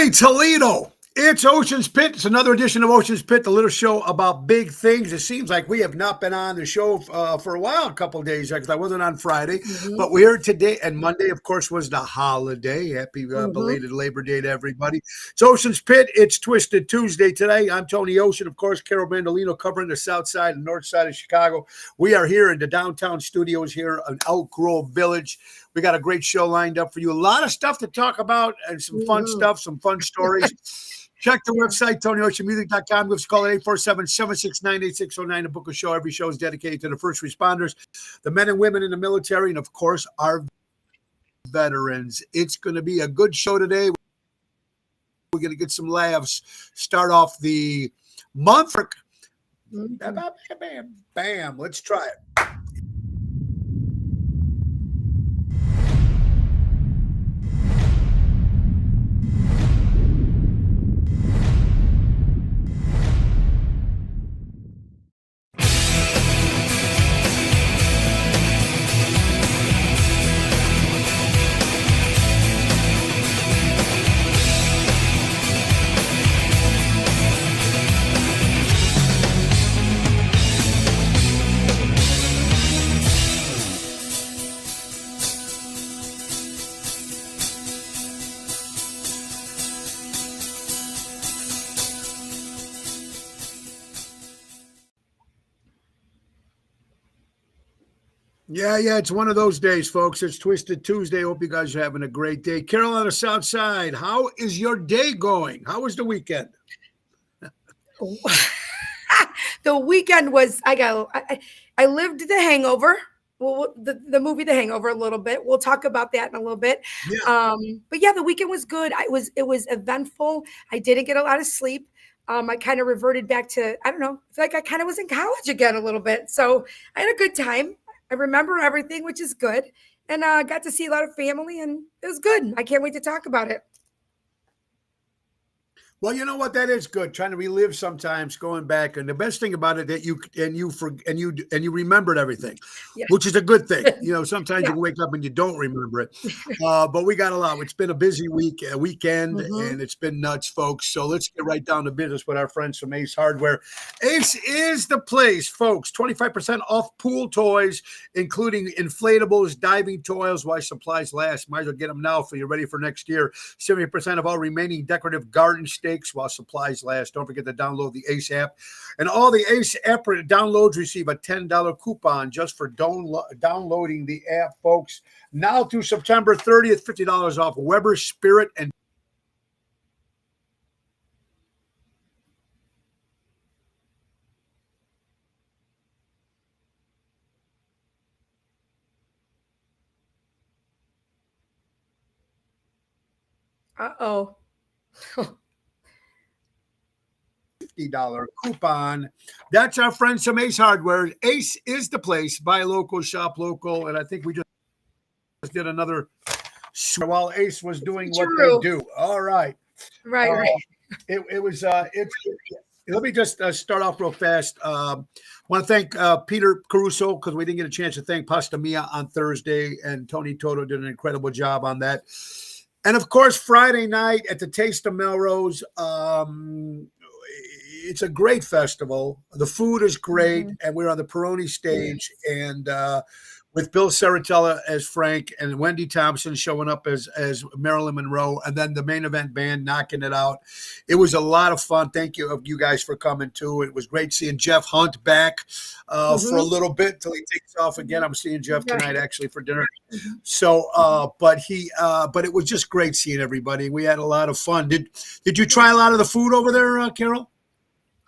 morning, Toledo. It's Ocean's Pit. It's another edition of Ocean's Pit, the little show about big things. It seems like we have not been on the show for a while, a couple of days, because I wasn't on Friday. But we're here today, and Monday, of course, was the holiday. Happy belated Labor Day to everybody. It's Ocean's Pit. It's Twisted Tuesday today. I'm Tony Ocean, of course, Carol Bandolino covering the south side and north side of Chicago. We are here in the downtown studios here in Elk Grove Village. We got a great show lined up for you. A lot of stuff to talk about and some fun stuff, some fun stories. Check the website, TonyOceanMusic.com. Give us a call at 847-769-8609 to book a show. Every show is dedicated to the first responders, the men and women in the military, and, of course, our veterans. It's going to be a good show today. We're going to get some laughs. Start off the month. Bam, bam, bam. Let's try it. Yeah, it's one of those days, folks. It's Twisted Tuesday. Hope you guys are having a great day. Carol on the south side, how is your day going? How was the weekend? The weekend was, I lived The Hangover. Well, the movie The Hangover a little bit. We'll talk about that in a little bit. Yeah. But yeah, the weekend was good. It was eventful. I didn't get a lot of sleep. I kind of reverted back to, I don't know, I feel like I kind of was in college again a little bit. So I had a good time. I remember everything, which is good. And I got to see a lot of family, and it was good. I can't wait to talk about it. Well, you know what? That is good. Trying to relive sometimes, going back, and the best thing about it that you remembered everything, which is a good thing. You know, sometimes you wake up and you don't remember it. But we got a lot. It's been a busy weekend, and it's been nuts, folks. So let's get right down to business with our friends from Ace Hardware. Ace is the place, folks. 25% off pool toys, including inflatables, diving toys, while supplies last. Might as well get them now for you ready for next year. 70% of all remaining decorative garden stakes while supplies last. Don't forget to download the Ace app. And all the Ace app downloads receive a $10 coupon just for downloading the app, folks. Now through September 30th, $50 off Weber, Spirit, and Uh-oh. $50 coupon. That's our friends from Ace Hardware. Ace is the place. Buy local, shop local. And I think we just did another while Ace was doing what they do. All right. Right. It was let me just start off real fast. Want to thank Peter Caruso, because we didn't get a chance to thank Pasta Mia on Thursday, and Tony Toto did an incredible job on that. And of course, Friday night at the Taste of Melrose, it's a great festival. The food is great, and we're on the Peroni stage, and with Bill Saratella as Frank and Wendy Thompson showing up as Marilyn Monroe, and then the main event band knocking it out. It was a lot of fun. Thank you guys for coming too. It was great seeing Jeff Hunt back for a little bit till he takes off again. I'm seeing Jeff tonight actually for dinner. So, but it was just great seeing everybody. We had a lot of fun. Did you try a lot of the food over there, Carol?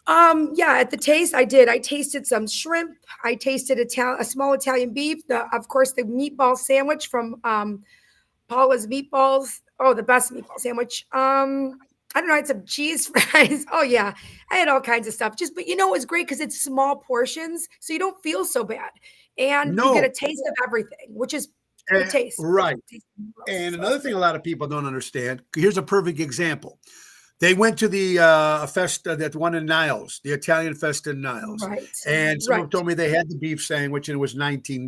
Yeah, at the Taste, I did. I tasted some shrimp. I tasted a small Italian beef. Of course, the meatball sandwich from Paula's Meatballs. Oh, the best meatball sandwich. I don't know. I had some cheese fries. Oh yeah, I had all kinds of stuff. But it was great because it's small portions, so you don't feel so bad, and you get a taste of everything, which is the taste. Right. And another thing a lot of people don't understand. Here's a perfect example. They went to the festa, that one in Niles, the Italian festa in Niles. Right. And someone told me they had the beef sandwich and it was $19.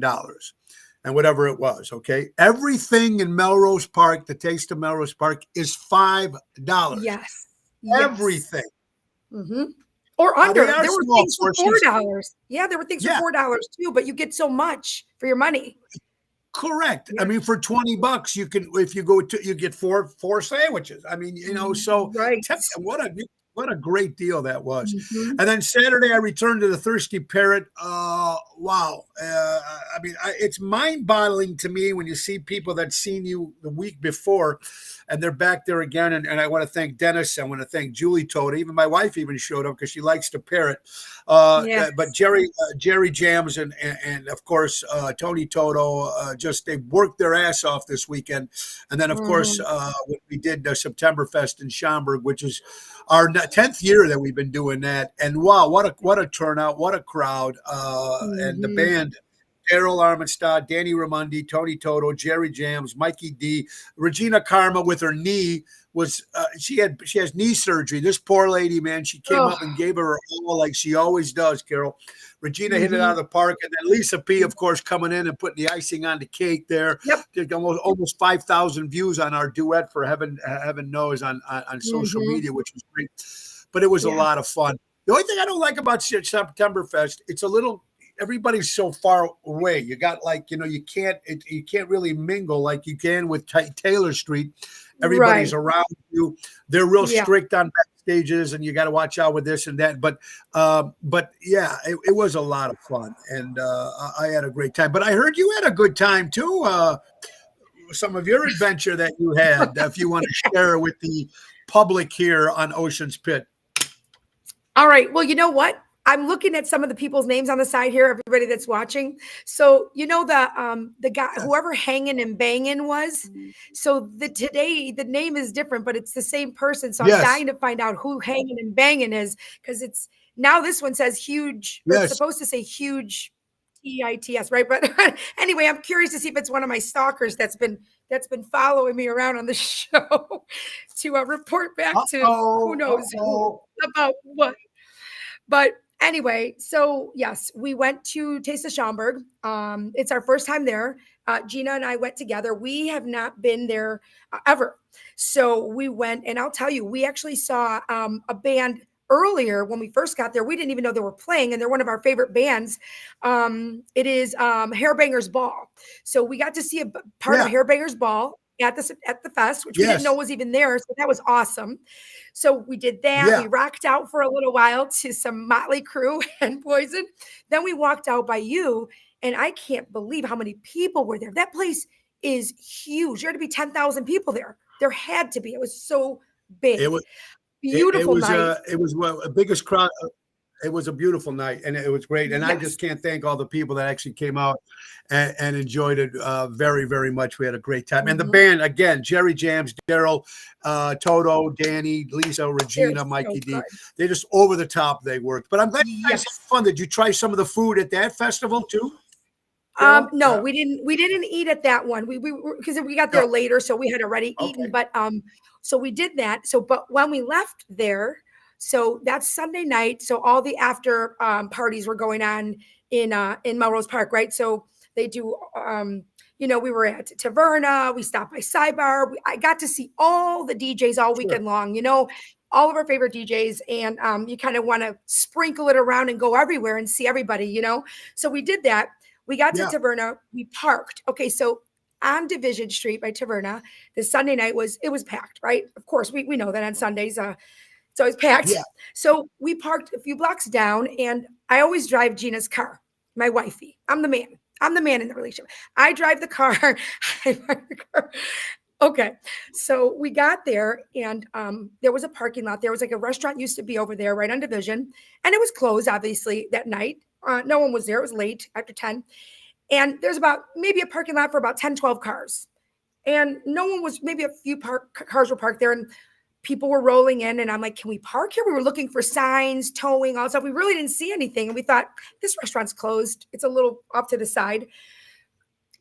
and whatever it was. Okay. Everything in Melrose Park, the Taste of Melrose Park, is $5. Yes. Yes. Everything. Mm-hmm. Or Now, under. they are There were small things for portions. $4. Yeah, there were things Yeah. for $4 too, but you get so much for your money. Correct. Yeah. I mean, for $20, you can, if you go to, you get four sandwiches. I mean, so Right. what a great deal that was. Mhm. And then Saturday, I returned to the Thirsty Parrot. Wow. I mean, it's mind-boggling to me when you see people that seen you the week before, and they're back there again. And I want to thank Dennis. I want to thank Julie Toda. Even my wife even showed up because she likes the parrot. Yes. But Jerry Jams and of course Tony Toto just they worked their ass off this weekend. And then of course we did Septemberfest in Schaumburg, which is our 10th year that we've been doing that. And wow, what a turnout, what a crowd, and the band. Daryl Armenstadt, Danny Ramundi, Tony Toto, Jerry Jams, Mikey D, Regina Karma with her knee was she has knee surgery. This poor lady, man, she came up and gave her all like she always does, Carol. Regina hit it out of the park, and then Lisa P, of course, coming in and putting the icing on the cake there. Yep. Did almost 5,000 views on our duet for heaven knows on social media, which was great. But it was a lot of fun. The only thing I don't like about Septemberfest, it's a little. Everybody's so far away. You got like, you can't really mingle like you can with Taylor Street. Everybody's around you. They're real strict on backstages, and you got to watch out with this and that. But yeah, it was a lot of fun, and I had a great time. But I heard you had a good time too. Some of your adventure that you had, if you want to share with the public here on Ocean's Pit. All right. Well, you know what? I'm looking at some of the people's names on the side here, everybody that's watching. So, the guy, whoever Hanging and Banging was. So today the name is different, but it's the same person. So I'm dying to find out who Hanging and Banging is, because it's now this one says huge. It's supposed to say huge TITS, right? But anyway, I'm curious to see if it's one of my stalkers that's been following me around on the show to report back to who knows who, about what. But anyway, so yes, we went to Taste of Schaumburg. It's our first time there. Gina and I went together. We have not been there ever. So we went, and I'll tell you, we actually saw a band earlier when we first got there. We didn't even know they were playing, and they're one of our favorite bands. It is Hairbangers Ball. So we got to see a part of Hairbangers Ball at the fest, which we didn't know was even there. So that was awesome. So we did that. Yeah. We rocked out for a little while to some Motley Crue and Poison. Then we walked out by you, and I can't believe how many people were there. That place is huge. There had to be 10,000 people there. There had to be. It was so big. It was beautiful night. It was the biggest crowd. It was a beautiful night, and it was great. And I just can't thank all the people that actually came out and enjoyed it very, very much. We had a great time. And the band, again, Jerry Jams, Daryl, Toto, Danny, Lisa, Regina, Mikey D. They just over the top they worked. But I'm glad you guys had fun. Did you try some of the food at that festival too? No, we didn't eat at that one. We because we got there later, so we had already eaten. But so we did that. So but when we left there, so that's Sunday night. So all the after parties were going on in Melrose Park, right? So they do, we were at Taverna. We stopped by Sidebar. I got to see all the DJs all weekend long, all of our favorite DJs. And you kind of want to sprinkle it around and go everywhere and see everybody, So we did that. We got to Taverna. We parked. Okay, so on Division Street by Taverna, the Sunday night was packed, right? Of course, we know that on Sundays. So it's packed. Yeah. So we parked a few blocks down, and I always drive Gina's car, my wifey. I'm the man. I'm the man in the relationship. I drive the car. Okay. So we got there, and there was a parking lot. There was like a restaurant used to be over there right on Division, and it was closed, obviously, that night. No one was there. It was late, after 10. And there's about maybe a parking lot for about 10, 12 cars. And no one was, maybe a few cars were parked there, and people were rolling in, and I'm like, can we park here? We were looking for signs, towing, all stuff. We really didn't see anything. And we thought, this restaurant's closed. It's a little off to the side.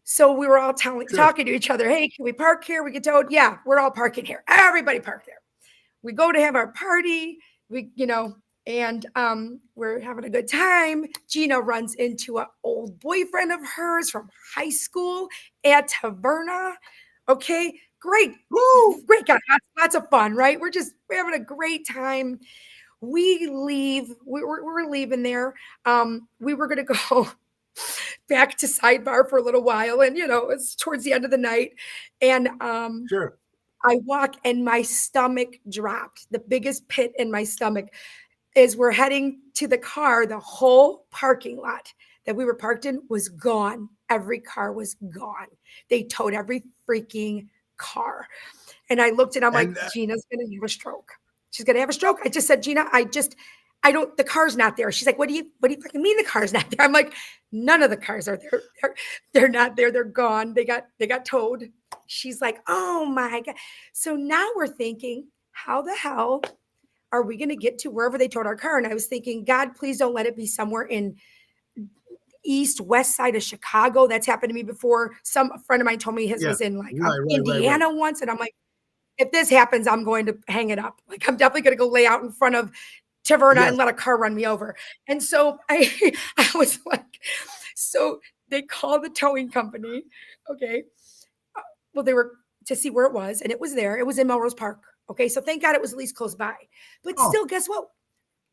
So we were all talking to each other. Hey, can we park here? We get towed. Yeah, we're all parking here. Everybody parked there. We go to have our party. We, And we're having a good time. Gina runs into an old boyfriend of hers from high school at Taverna. Okay, great. Woo! Great guy. Lots of fun, right? We're having a great time. We leave. We're leaving there. We were going to go back to Sidebar for a little while. And, it's towards the end of the night. And Sure. I walk and my stomach dropped. The biggest pit in my stomach is we're heading to the car. The whole parking lot that we were parked in was gone. Every car was gone. They towed every freaking car. And I looked and I'm like, Gina's going to have a stroke. She's going to have a stroke. I just said, Gina, the car's not there. She's like, what do you fucking mean the car's not there? I'm like, none of the cars are there. They're not there. They're gone. They got towed. She's like, oh my God. So now we're thinking, how the hell are we going to get to wherever they towed our car? And I was thinking, God, please don't let it be somewhere in west side of Chicago. That's happened to me before. Some friend of mine told me his was in Indiana once. And I'm like, if this happens, I'm going to hang it up. Like, I'm definitely going to go lay out in front of Taverna and let a car run me over. And so I was like, so they called the towing company. Okay. Well, they were to see where it was, and it was there. It was in Melrose Park. Okay. So thank God it was at least close by. But still, guess what?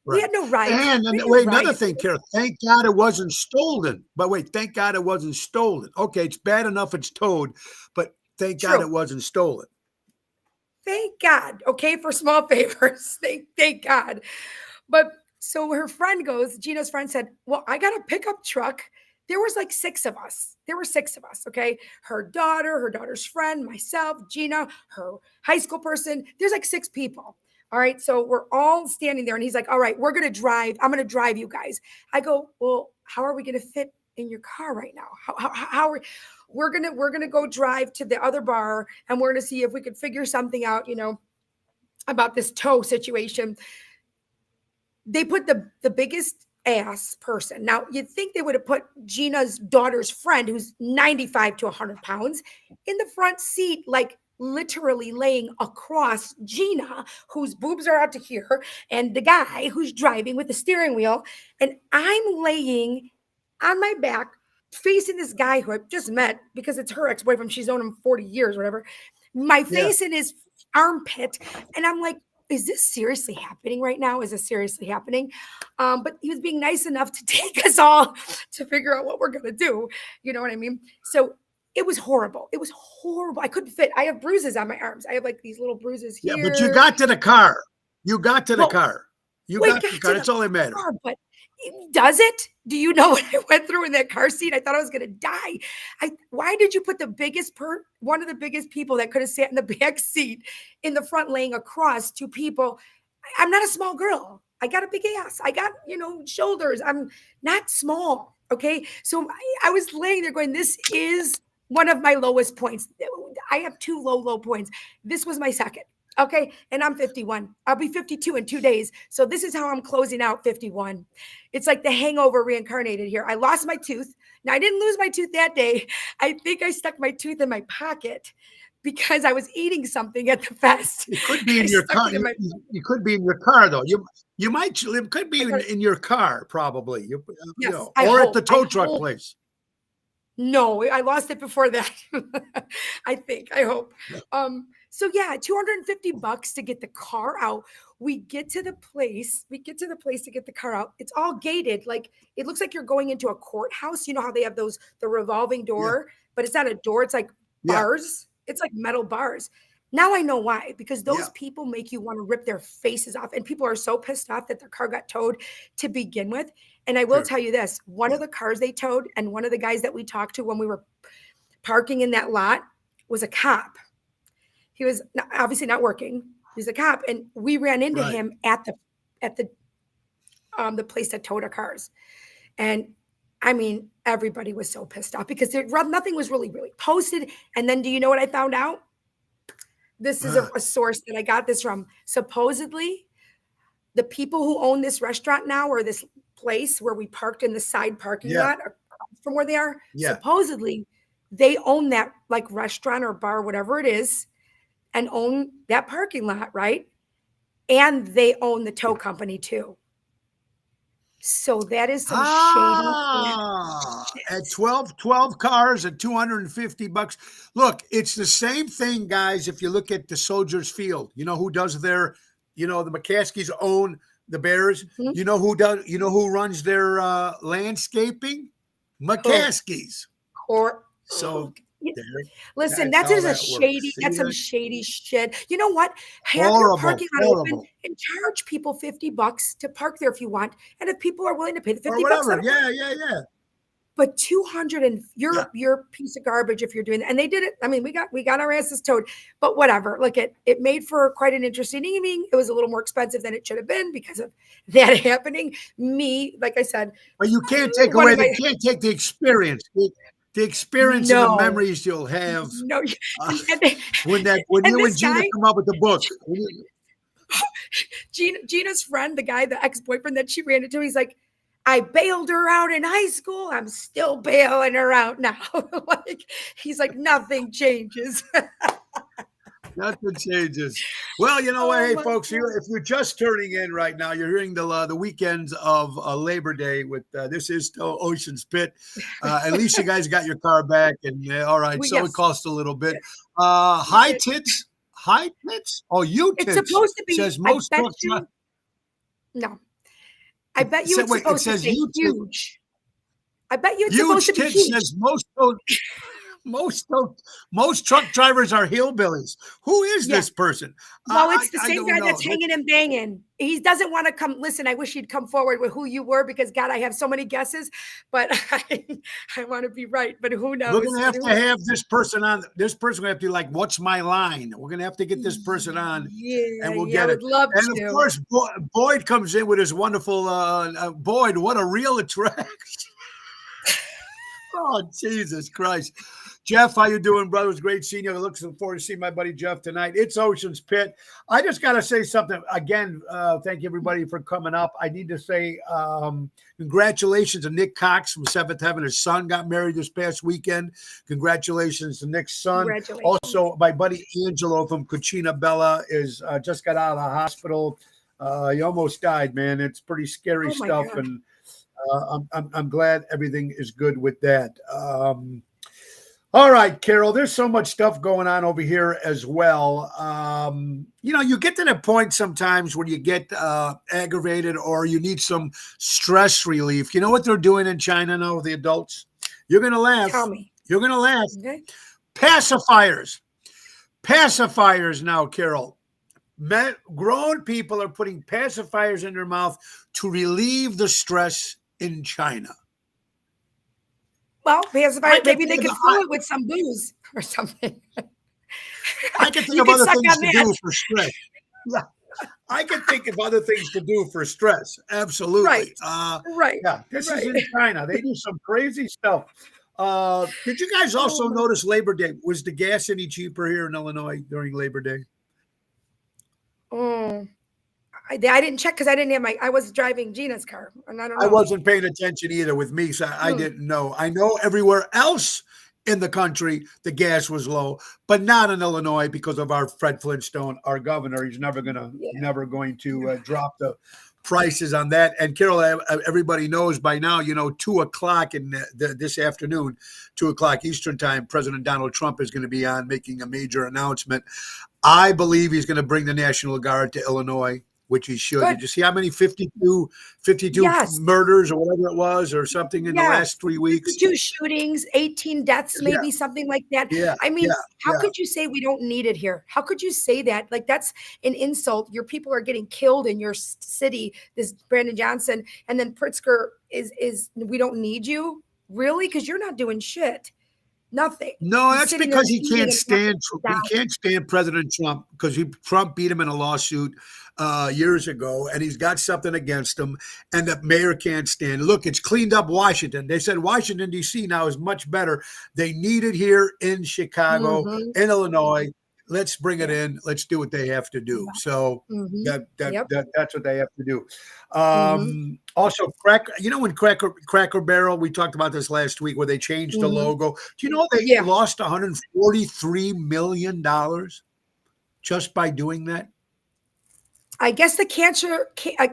Right. We had no ride. And wait, another thing, Carol. Thank God it wasn't stolen. But wait, thank God it wasn't stolen. Okay, it's bad enough it's towed, but thank God it wasn't stolen. Thank God. Okay, for small favors. Thank God. But so her friend Gina's friend said, well, I got a pickup truck. There was like 6 of us. There were 6 of us. Okay. Her daughter's friend, myself, Gina, her high school person. There's like 6 people. All right. So we're all standing there and he's like, all right, we're going to drive. I'm going to drive you guys. I go, well, how are we going to fit in your car right now? How are we're going to go drive to the other bar and we're going to see if we could figure something out, about this tow situation. They put the biggest ass person. Now, you'd think they would have put Gina's daughter's friend, who's 95 to 100 pounds, in the front seat, like literally laying across Gina, whose boobs are out to here, and the guy who's driving with the steering wheel. And I'm laying on my back, facing this guy who I just met because it's her ex-boyfriend. She's known him 40 years, whatever. My face in his armpit. And I'm like, is this seriously happening right now? Is this seriously happening? But he was being nice enough to take us all to figure out what we're going to do. You know what I mean? So it was horrible. It was horrible. I couldn't fit. I have bruises on my arms. I have like these little bruises here. Yeah, but you got to the car. You got to the car. You got to the car. That's all that matters. But does it? Do you know what I went through in that car seat? I thought I was going to die. Why did you put the biggest one of the biggest people that could have sat in the back seat in the front, laying across 2 people? I'm not a small girl. I got a big ass. I got, shoulders. I'm not small. Okay. So I was laying there going, this is one of my lowest points. I have 2 low points. This was my second. Okay. And I'm 51. I'll be 52 in 2 days. So this is how I'm closing out 51. It's like the Hangover reincarnated here. I lost my tooth. Now, I didn't lose my tooth that day. I think I stuck my tooth in my pocket because I was eating something at the fest. It could be in your car. You could be in your car, though. You might. It could be in your car, probably. Yes, or at the tow truck place. No, I lost it before that. I hope. So yeah, $250 to get the car out. We get to the place to get the car out. It's all gated. Like, it looks like you're going into a courthouse. You know how they have the revolving door, but it's not a door. It's like bars. It's like metal bars. Now I know why, because those people make you want to rip their faces off. And people are so pissed off that their car got towed to begin with. And I will tell you this, one of the cars they towed and one of the guys that we talked to when we were parking in that lot was a cop. He was obviously not working. He's a cop. And we ran into him at the place that towed our cars. And I mean, everybody was so pissed off because nothing was really posted. And then do you know what I found out? This is a source that I got this from. Supposedly, the people who own this restaurant now, or this place where we parked in the side parking lot from where they are, supposedly they own that like restaurant or bar, whatever it is, and own that parking lot, right? And they own the tow company too. So that is some shady. At 12 cars at $250. Look, it's the same thing, guys. If you look at the Soldiers Field, you know who does their, the McCaskies own the Bears. Mhm. You know who runs their landscaping? McCaskies. Or So there, listen, that's that how is a that shady. works. See That's some that? shady shit. You know what? Have your Horrible, parking lot open horrible. and charge people $50 to park there if you want, and if people are willing to pay the Or $50, whatever. let 'em. Yeah. But 200 and Yeah. you're piece of garbage if you're doing that. And they did it. I mean, we got our asses towed, but whatever. Look, it made for quite an interesting evening. It was a little more expensive than it should have been because of that happening. Me, like I said, But you can't take what away am I- can't take the experience. The experience and the No. memories you'll have no. when And you and this Gina guy- come up with the book. Gina's friend, the guy, the ex-boyfriend that she ran into, he's like, I bailed her out in high school. I'm still bailing her out now. Like, he's like, nothing changes. Nothing changes. Well, you know what, Oh hey, my folks, God. if you're just turning in right now, you're hearing the weekends of Labor Day with this is still Ocean's Pit. At least you guys got your car back, and all right, so Yes. it cost a little bit. High tits. Oh, you It's tits. supposed to be. Says I most bet truck you. No. I bet you So it's wait, it supposed to says say you tits. huge. I bet you it's Huge supposed to be tits huge. says most truck drivers are hillbillies. Who is Yeah. this person? Well, it's the I same don't guy know. that's hanging and banging. He doesn't want to come. Listen, I wish he'd come forward with who you were because God, I have so many guesses, but I want to be right. But who knows? We're gonna have to have this person on. This person gonna have to be like, "What's my line?" We're gonna have to get this person on, Yeah, and we'll I get it. would love And to. of course, Boyd comes in with his wonderful Boyd. What a real attraction! Oh, Jesus Christ. Jeff, how you doing, brother? It was great seeing you. I look forward to seeing my buddy Jeff tonight. It's Ocean's Pit. I just got to say something. Again, thank you, everybody, for coming up. I need to say congratulations to Nick Cox from Seventh Heaven. His son got married this past weekend. Congratulations to Nick's son. Congratulations. Also, my buddy Angelo from Cucina Bella is just got out of the hospital. He almost died, man. It's pretty scary Oh, my stuff. God. And I'm glad everything is good with that. All right, Carol, there's so much stuff going on over here as well. You get to the point sometimes when you get aggravated or you need some stress relief. You know what they're doing in China now, the adults? You're going to laugh. Tell me. You're going to laugh. Okay. Pacifiers now, Carol. Grown people are putting pacifiers in their mouth to relieve the stress in China. Well, because maybe they think could of- fill it with some booze or something. I can think You of can other suck things on to that. do for stress. Yeah. I can think of other things to do for stress. Absolutely. Right. Right. Yeah, this Right. is in China. They do some crazy stuff. Did you guys also my- notice Labor Day? Was the gas any cheaper here in Illinois during Labor Day? Oh, I didn't check because I was driving Gina's car, and I don't know. I wasn't paying attention either with me, so I didn't know. I know everywhere else in the country the gas was low, but not in Illinois because of our Fred Flintstone, our governor. He's never going to drop the prices on that. And Carol, everybody knows by now, 2:00 in this afternoon, 2:00 Eastern time, President Donald Trump is going to be on making a major announcement. I believe he's going to bring the National Guard to Illinois, which he should. Good. Did you see how many 52 Yes. murders or whatever it was or something in the Yeah. last 3 weeks? 2 shootings, 18 deaths, maybe something like that. Yeah, I mean, how yeah. could you say we don't need it here? How could you say that? Like, that's an insult. Your people are getting killed in your city, this Brandon Johnson, and then Pritzker is we don't need you? Really? Because you're not doing shit. Nothing. No, He's that's sitting because there he eating can't and stand down. he can't stand President Trump because Trump beat him in a lawsuit years ago, and he's got something against him, and the mayor can't stand it. Look, it's cleaned up Washington. They said Washington, D.C. now is much better. They need it here in Chicago, Mhm. in Illinois. Let's bring it in. Let's do what they have to do. So Mhm. that's what they have to do. Mhm. Also, when Cracker Barrel, we talked about this last week where they changed the Mhm. logo. Do you know they Yeah. lost $143 million just by doing that? I guess the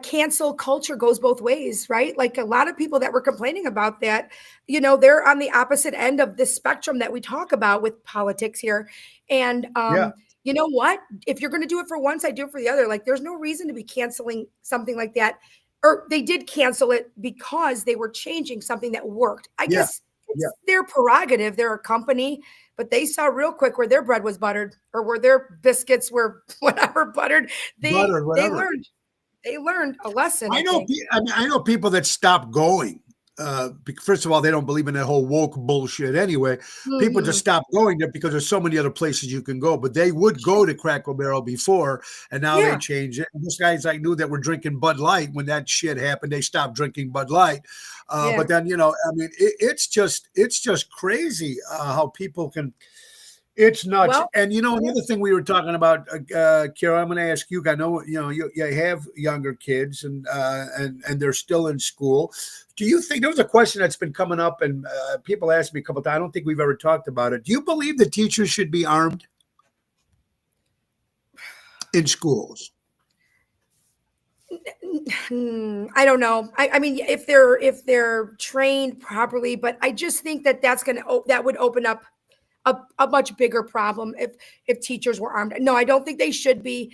cancel culture goes both ways, right? Like a lot of people that were complaining about that, they're on the opposite end of the spectrum that we talk about with politics here. And Yeah. you know what? If you're going to do it for one side, do it for the other. Like there's no reason to be canceling something like that. Or they did cancel it because they were changing something that worked. I Yeah. guess it's their prerogative. They're a company, but they saw real quick where their bread was buttered or where their biscuits were whatever buttered. They learned a lesson. I know. I know people that stopped going. First of all, they don't believe in that whole woke bullshit anyway. People just stop going there because there's so many other places you can go. But they would go to Cracker Barrel before, and now they change it. And those guys I knew that were drinking Bud Light when that shit happened. They stopped drinking Bud Light. But then I mean, it's just crazy how people can. It's nuts. Well, and another thing we were talking about, Kara, I'm going to ask you. I know you have younger kids and they're still in school. Do you think there was a question that's been coming up and people asked me a couple of times? I don't think we've ever talked about it. Do you believe that teachers should be armed in schools? I don't know. I mean, if they're trained properly, but I just think that would open up a much bigger problem if teachers were armed. No, I don't think they should be,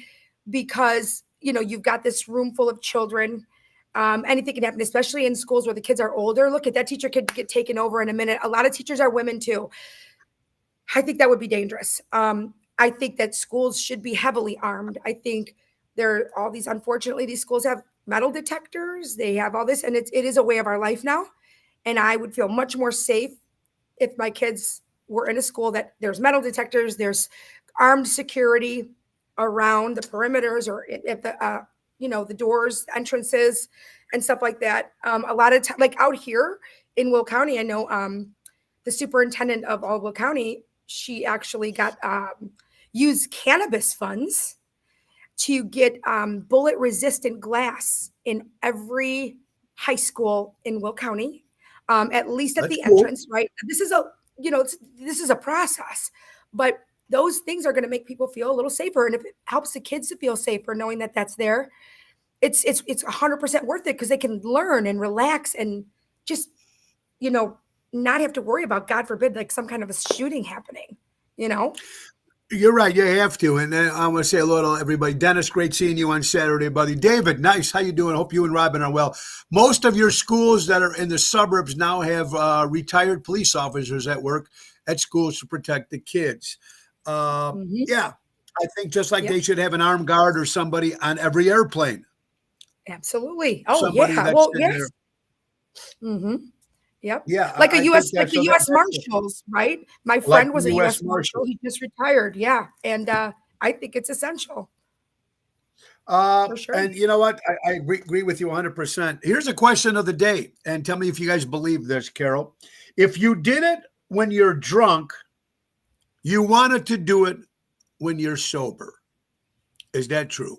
because you've got this room full of children. Anything can happen, especially in schools where the kids are older. Look at that teacher could get taken over in a minute. A lot of teachers are women too. I think that would be dangerous. I think that schools should be heavily armed. I think unfortunately, these schools have metal detectors. They have all this, and it is a way of our life now. And I would feel much more safe if my kids were in a school that there's metal detectors, there's armed security around the perimeters or at the the doors, entrances, and stuff like that. A lot of like out here in Will County, I know the superintendent of all Will County, she actually got used cannabis funds to get bullet resistant glass in every high school in Will County, at least at the entrance, right? This is a process, but those things are going to make people feel a little safer. And if it helps the kids to feel safer, knowing that that's there, it's 100% worth it, because they can learn and relax and just, not have to worry about, God forbid, like some kind of a shooting happening, You're right. You have to. And then I want to say hello to everybody. Dennis, great seeing you on Saturday, buddy. David, nice. How you doing? Hope you and Robin are well. Most of your schools that are in the suburbs now have retired police officers at work at schools to protect the kids. Yeah, I think just like they should have an armed guard or somebody on every airplane. Absolutely. Oh, somebody yeah. Well, yes. Yep. Yeah. Like a U.S. Marshals, right? My friend was a U.S. Marshal. He just retired. Yeah. And I think it's essential. For sure. And you know what? I agree with you 100%. Here's a question of the day. And tell me if you guys believe this, Carol. If you did it when you're drunk, you wanted to do it when you're sober. Is that true?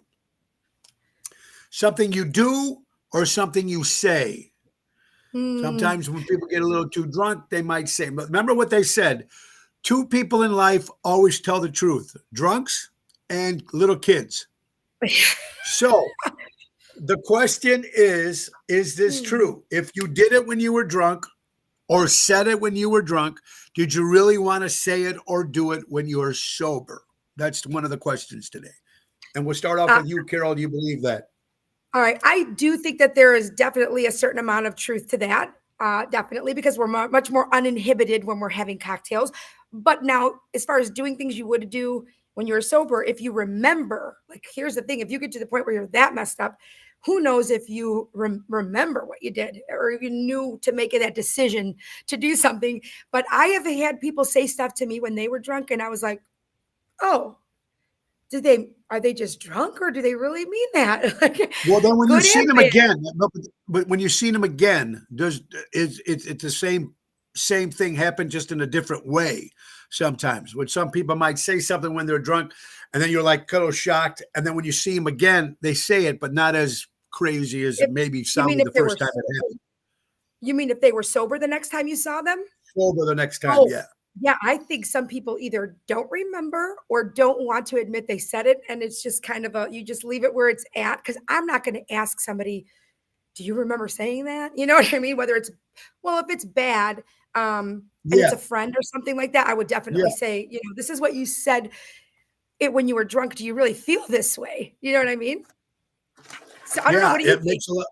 Something you do or something you say? Sometimes when people get a little too drunk, they might say, but remember what they said, 2 people in life always tell the truth, drunks and little kids. So the question is this true? If you did it when you were drunk or said it when you were drunk, did you really want to say it or do it when you're sober? That's one of the questions today. And we'll start off with you, Carol. Do you believe that? All right. I do think that there is definitely a certain amount of truth to that. Definitely, because we're much more uninhibited when we're having cocktails. But now, as far as doing things you would do when you're sober, if you remember, like, here's the thing, if you get to the point where you're that messed up, who knows if you remember what you did or if you knew to make that decision to do something. But I have had people say stuff to me when they were drunk, and I was like, oh, are they just drunk, or do they really mean that? Well, then when you see them again, but when you see them again, it's the same thing happen, just in a different way sometimes. When some people might say something when they're drunk, and then you're like kind of shocked, and then when you see them again, they say it, but not as crazy as it maybe sounded the first time it happened. You mean if they were sober the next time you saw them? Sober the next time, yeah. Yeah, I think some people either don't remember or don't want to admit they said it, and it's just kind of a you just leave it where it's at. Because 'cause I'm not gonna ask somebody, "Do you remember saying that?" You know what I mean? Whether it's well, if it's bad, and it's Yeah, a friend or something like that, I would yeah, definitely say, "This is what you said it when you were drunk. Do you really feel this way?" You know what I mean? So, I don't know, yeah. what do you It think? makes a lot.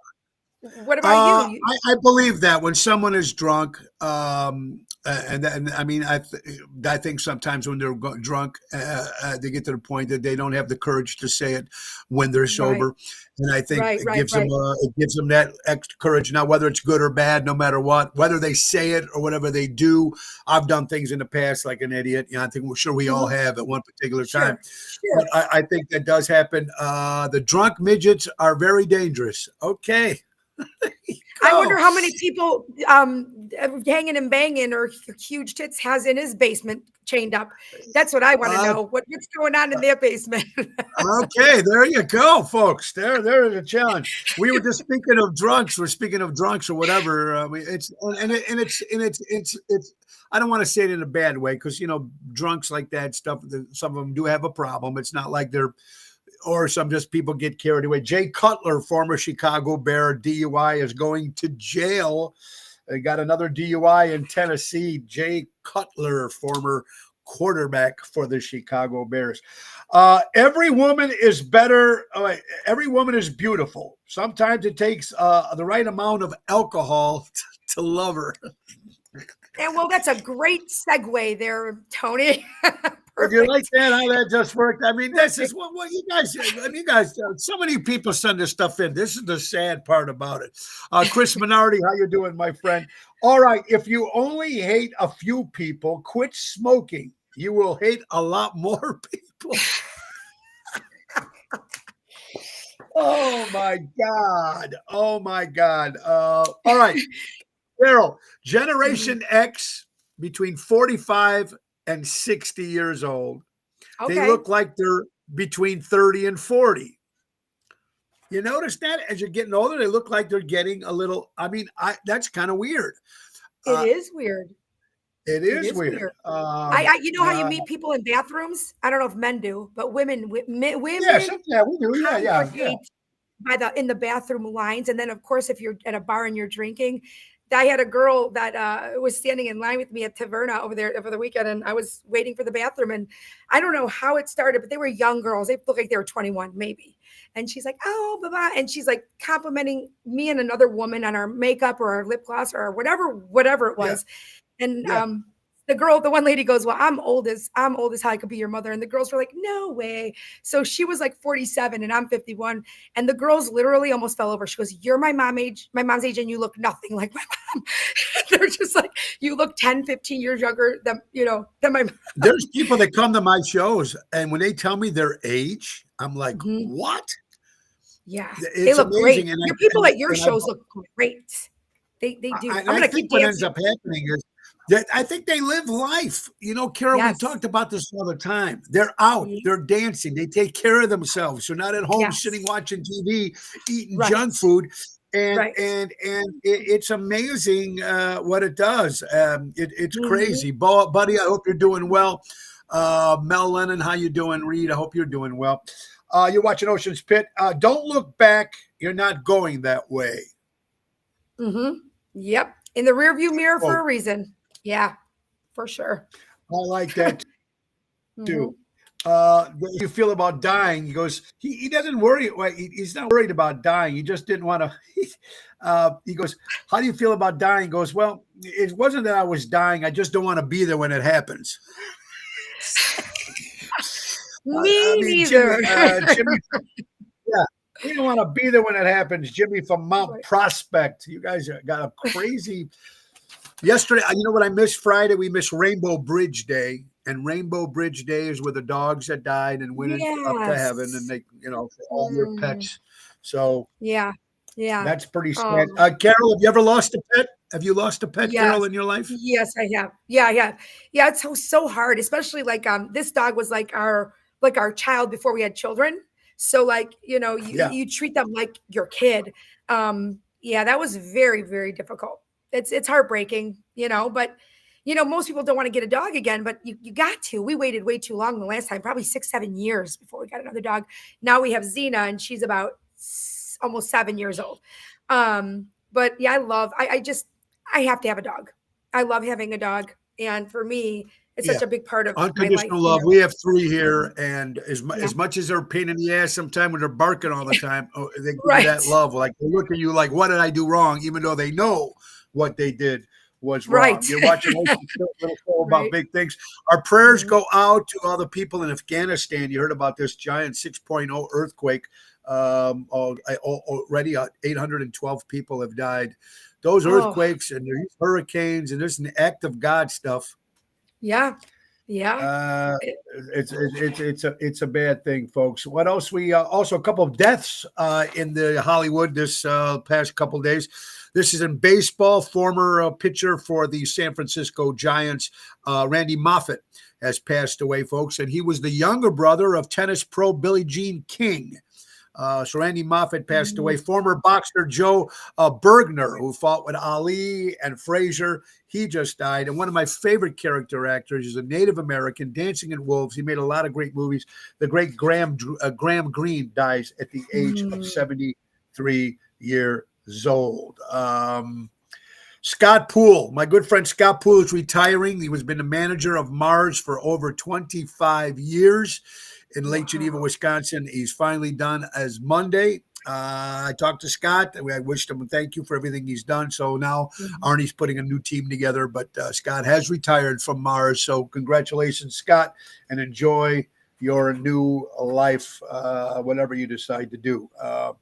What about you? You I believe that when someone is drunk, and I mean, I think sometimes when they're drunk, they get to the point that they don't have the courage to say it when they're Right, sober, and I think right, right, right. it gives them that extra courage. Now, whether it's good or bad, no matter what, whether they say it or whatever they do, I've done things in the past like an idiot. I think we're sure we all Mhm. have at one particular time. Sure, sure. But I think that does happen. The drunk midgets are very dangerous. Okay, I wonder go. how many people, hanging and banging or huge tits has in his basement chained up. That's what I wanna Uh, know. What's going on in their basement? Okay, there you go, folks. There is a challenge. We were just speaking of drunks. We're speaking of drunks or whatever. It's it's. I don't want to say it in a bad way because drunks like that stuff. Some of them do have a problem. It's not like they're or some just people get carried away. Jay Cutler, former Chicago Bear DUI, is going to jail. They got another DUI in Tennessee. Jay Cutler, former quarterback for the Chicago Bears. Every woman is better. Every woman is beautiful. Sometimes it takes the right amount of alcohol to love her. And well, that's a great segue there, Tony. If you like Perfect, that, how that just worked. I mean, this is perfect. what you guys. I mean, you guys. So many people send this stuff in. This is the sad part about it. Chris Minardi, how you doing, my friend? All right. If you only hate a few people, quit smoking. You will hate a lot more people. Oh my God. Oh my God. All right, Carol. Mhm. Generation X between 45 and 60 years old. They Okay, look like they're between 30 and 40. You notice that as you're getting older, they look like they're getting a little. I mean, I that's kind of weird. it Uh, is weird. it It is is weird. weird. I you know how you meet people in bathrooms? I don't know if men do, but Yeah, women yeah, we do. Yeah, yeah, yeah. congregate in the bathroom lines, and then, of course, if you're at a bar and you're drinking, I had a girl that, was standing in line with me at Taverna over there over the weekend, and I was waiting for the bathroom, and I don't know how it started, but they were young girls. They looked like they were 21 maybe, and she's like, "Oh, blah, blah," and she's, like, complimenting me and another woman on our makeup or our lip gloss or whatever it Yeah, was, and, yeah. the one lady goes, "Well, I'm old as hell, I could be your mother." And the girls were like, "No way." So she was like 47 and I'm 51. And the girls literally almost fell over. She goes, "You're my mom's age, and you look nothing like my mom." They're just like, "You look 10, 15 years younger than my mom." There's people that come to my shows, and when they tell me their age, I'm like, Mhm. what? Yeah. They It's look great. amazing, and Your people at your and I shows look great. They do. and I'm I gonna think keep what ends dancing. up happening is that I think they live life. Carol, we Yes. talked about this all the time. They're out, Mhm. they're dancing, they take care of themselves. They're not at home Yes. sitting watching TV, eating Right. junk food. And Right. it's amazing what it does. It's Mhm. crazy, buddy. I hope you're doing well. Mel Lennon, how you doing? Reed, I hope you're doing well. You're watching Ocean's Pit. Don't look back. You're not going that way. Mhm. Yep. In the rearview mirror for Oh, a reason. Yeah, for sure. I like that too. Mhm. You feel about dying? He goes, he doesn't worry. Well, he's not worried about dying. He just didn't want to. He goes, how do you feel about dying? He goes, well, it wasn't that I was dying. I just don't want to be there when it happens. I Me mean, neither. Jimmy, yeah, we don't want to be there when it happens. Jimmy from Mount Right. Prospect. You guys got a crazy. Yesterday, you know what I missed Friday? We missed Rainbow Bridge Day. And Rainbow Bridge Day is where the dogs that died and went up to heaven and Yes. they, for all their Mm, pets. So yeah, yeah. that's pretty sad. Um, Carol, have you ever lost a pet? Have you lost a pet, yes. Carol, in your life? Yes, I have. Yeah, yeah. Yeah, it's so hard, especially like, this dog was like our child before we had children. So, like, Yeah. you treat them like your kid. Yeah, that was very, very difficult. It's heartbreaking, but most people don't want to get a dog again, but you got to. We waited way too long the last time, probably 6-7 years before we got another dog. Now we have Xena, and she's about almost 7 years old. But yeah, I have to have a dog. I love having a dog. And for me, it's such a big part of my life. Unconditional love. We have 3 here, and as much as they're a pain in the ass sometimes when they're barking all the time, they give you that love. Like they look at you like, what did I do wrong? Even though they know what they did was wrong. You're watching a little show about big things. Our prayers go out to all the people in Afghanistan. You heard about this giant 6.0 earthquake. Already 812 people have died. Those earthquakes and these hurricanes and this is an act of God stuff. Yeah. It's a bad thing, folks. What else? We also a couple of deaths in the Hollywood this past couple of days. This is in baseball. Former pitcher for the San Francisco Giants, Randy Moffett, has passed away, folks, and he was the younger brother of tennis pro Billie Jean King. So Randy Moffett passed away. Former boxer Joe Bergner, who fought with Ali and Frazier, he just died. And one of my favorite character actors is a Native American, Dancing in Wolves. He made a lot of great movies. The great Graham Greene dies at the age of 73 years old. Scott Poole, my good friend Scott Poole, is retiring. He has been the manager of Mars for over 25 years. In Lake Geneva, Wisconsin. He's finally done as Monday. I talked to Scott. I wished him thank you for everything he's done. So now Arnie's putting a new team together, but Scott has retired from Mars. So congratulations, Scott, and enjoy your new life, whatever you decide to do. That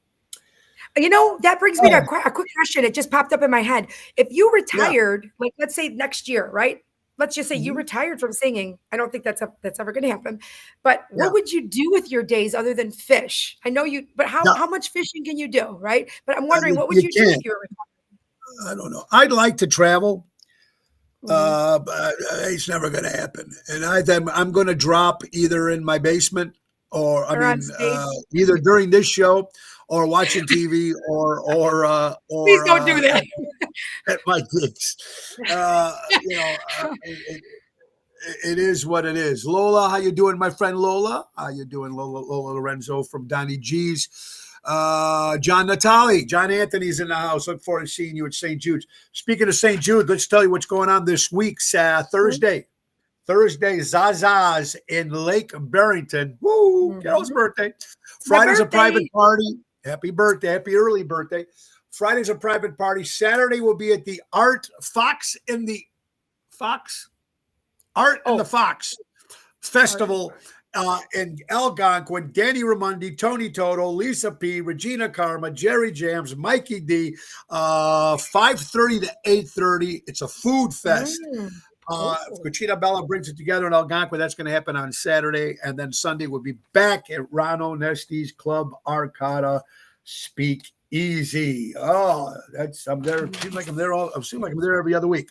brings me to a quick question. It just popped up in my head. If you retired, like let's say next year, right? Let's just say you retired from singing. I don't think that's ever going to happen. But what would you do with your days other than fish? I know you, but how much fishing can you do, right? But I'm wondering, what would you do if you were retired? I don't know. I'd like to travel, but it's never going to happen. And I'm going to drop either in my basement or either during this show or watching TV or please don't do that at my gigs. It is what it is. Lola, how you doing, my friend Lola? How you doing, Lola Lorenzo from Donnie G's? John Natali, John Anthony's in the house. Look forward to seeing you at St. Jude's. Speaking of St. Jude, let's tell you what's going on this week. Thursday, Zaza's in Lake Barrington. Woo! Carol's birthday. Friday's a private party. Happy birthday. Happy early birthday. Friday's a private party. Saturday will be at the Art in the Fox Festival in Algonquin. Danny Raimondi, Tony Toto, Lisa P, Regina Karma, Jerry Jams, Mikey D. 5:30 to 8:30. It's a food fest. Cucina Bella brings it together in Algonquin. That's going to happen on Saturday. And then Sunday we'll be back at Rano Nesti's Club Arcata Speak Easy. Oh, I'm there. Seems like I'm there every other week.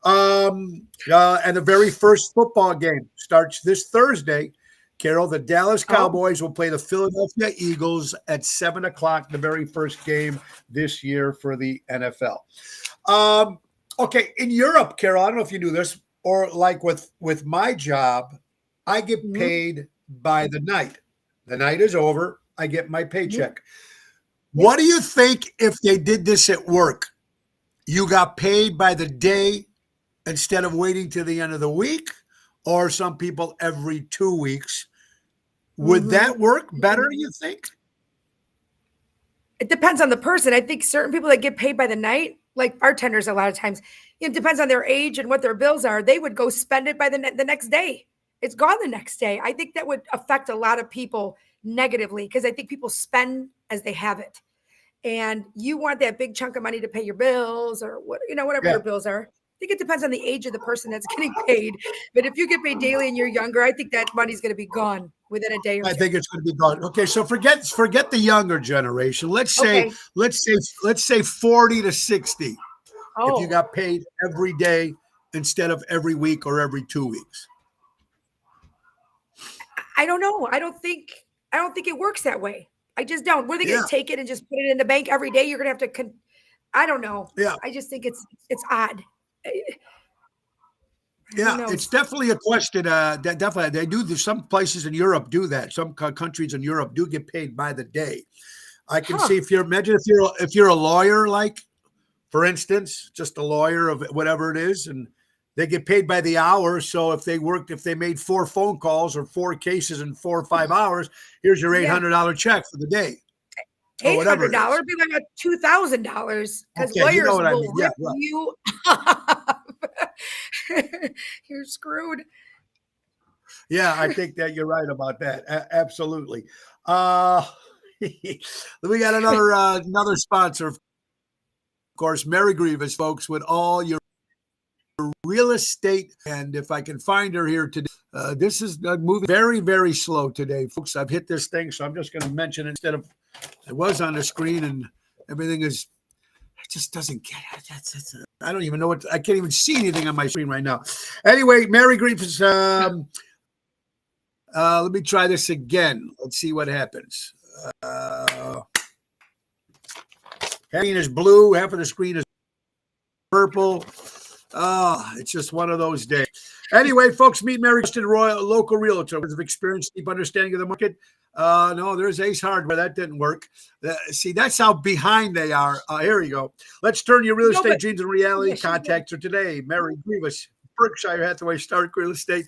And the very first football game starts this Thursday. Carol, the Dallas Cowboys will play the Philadelphia Eagles at 7:00, the very first game this year for the NFL. Okay, in Europe, Carol, I don't know if you knew this, or like with my job, I get paid by the night. The night is over, I get my paycheck. What do you think if they did this at work? You got paid by the day instead of waiting to the end of the week, or some people every 2 weeks. Would that work better, you think? It depends on the person. I think certain people that get paid by the night, like bartenders, a lot of times, it depends on their age and what their bills are. They would go spend it by the next day. It's gone the next day. I think that would affect a lot of people negatively because I think people spend as they have it. And you want that big chunk of money to pay your bills or whatever your bills are. I think it depends on the age of the person that's getting paid. But if you get paid daily and you're younger, I think that money's going to be gone within a day or two. I think it's going to be gone. Okay, so forget the younger generation. Let's say 40 to 60. If you got paid every day instead of every week or every 2 weeks. I don't know. I don't think it works that way. I just don't. Were they going to take it and just put it in the bank every day? You're going to have to I don't know. Yeah. I just think it's odd. Who Yeah, knows? it's definitely a question. That definitely they do. Some places in Europe do that. Some countries in Europe do get paid by the day. I can Huh. see if you're imagine if you're a lawyer, like for instance, just a lawyer of whatever it is, and they get paid by the hour. So if they made 4 phone calls or 4 cases in 4 or 5 hours, here's your Yeah. $800 check for the day or whatever it $800 is. would be like a $2,000 because Okay, you know lawyers what I will mean? Yeah, rip right. you up. You're screwed. Yeah, I think that you're right about that. Absolutely. Uh, we got another sponsor, of course, Mary Grievous, folks, with all your real estate. And if I can find her here today, this is moving very, very slow today, folks. I've hit this thing, so I'm just going to mention it instead of it was on the screen and everything is. It just doesn't get it. I don't even know what I can't even see anything on my screen right now. Anyway, Mary Grievous. Let me try this again. Let's see what happens. Heading is blue. Half of the screen is purple. It's just one of those days. Anyway, folks, meet Mary Kristen Royal, local realtor with experience, deep understanding of the market. No, there's Ace Hardware. That didn't work. See, that's how behind they are. Here we go. Let's turn your real estate dreams into reality. Yeah, Contact her today. Mary Grievous, Berkshire Hathaway Stark Real Estate,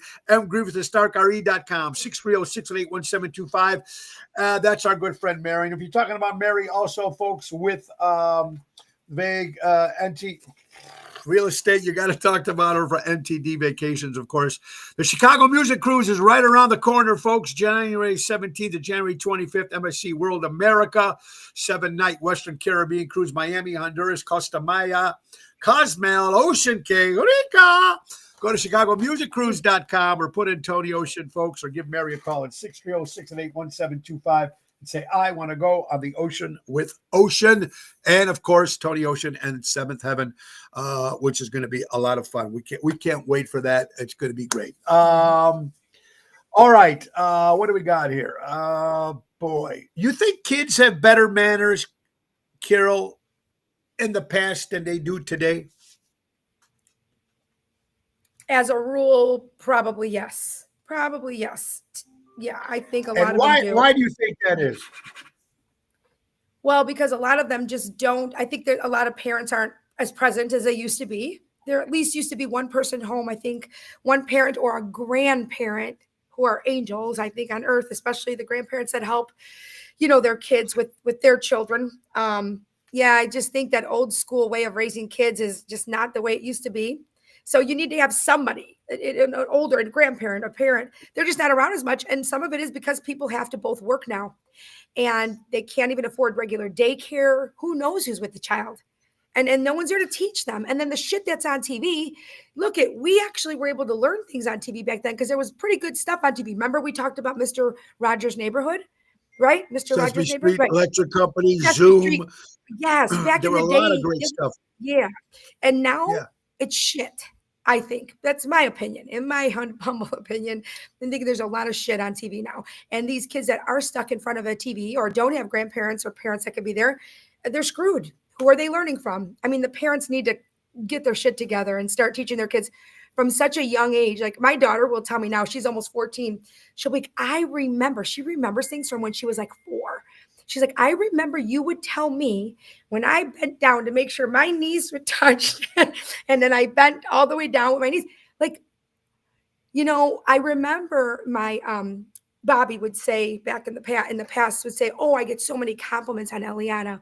Grievous at starkre.com, 630-618-1725. That's our good friend Mary. And if you're talking about Mary, also, folks, with Vague NT Real Estate, you got to talk about her for NTD Vacations, of course. The Chicago Music Cruise is right around the corner, folks. January 17th to January 25th, MSC World America, 7-night Western Caribbean cruise, Miami, Honduras, Costa Maya, Cozumel, Ocean King, Rica. Go to ChicagoMusicCruise.com or put in Tony Ocean, folks, or give Mary a call at 630-618-1725. And say, I want to go on the ocean with Ocean. And of course, Tony Ocean and Seventh Heaven, which is going to be a lot of fun. We can't wait for that. It's going to be great. All right. What do we got here? Boy, you think kids have better manners, Carol, in the past than they do today? As a rule, probably yes. Probably yes. Yeah, I think a lot of them do. Why do you think that is? Well, because a lot of them just don't. I think that a lot of parents aren't as present as they used to be. There at least used to be one person home. I think one parent or a grandparent who are angels, I think, on earth, especially the grandparents that help, their kids with their children. Yeah, I just think that old school way of raising kids is just not the way it used to be. So you need to have somebody, an older, a grandparent, a parent. They're just not around as much. And some of it is because people have to both work now and they can't even afford regular daycare. Who knows who's with the child? And no one's there to teach them. And then the shit that's on TV, we actually were able to learn things on TV back then because there was pretty good stuff on TV. Remember we talked about Mr. Rogers' Neighborhood, right? Mr. Sesame Rogers' Street, Neighborhood, right? Electric Company, Sesame Zoom. Street. Yes, back there in were the a day. lot of great stuff. Yeah. And now it's shit. I think that's my opinion. In my humble opinion, I think there's a lot of shit on TV now. And these kids that are stuck in front of a TV or don't have grandparents or parents that could be there, they're screwed. Who are they learning from? I mean, the parents need to get their shit together and start teaching their kids from such a young age. Like my daughter will tell me now, she's almost 14. She'll be like, she remembers things from when she was like 4. She's like, I remember you would tell me when I bent down to make sure my knees would touch and then I bent all the way down with my knees. Like, I remember my Bobby would say back in the past would say, oh, I get so many compliments on Eliana.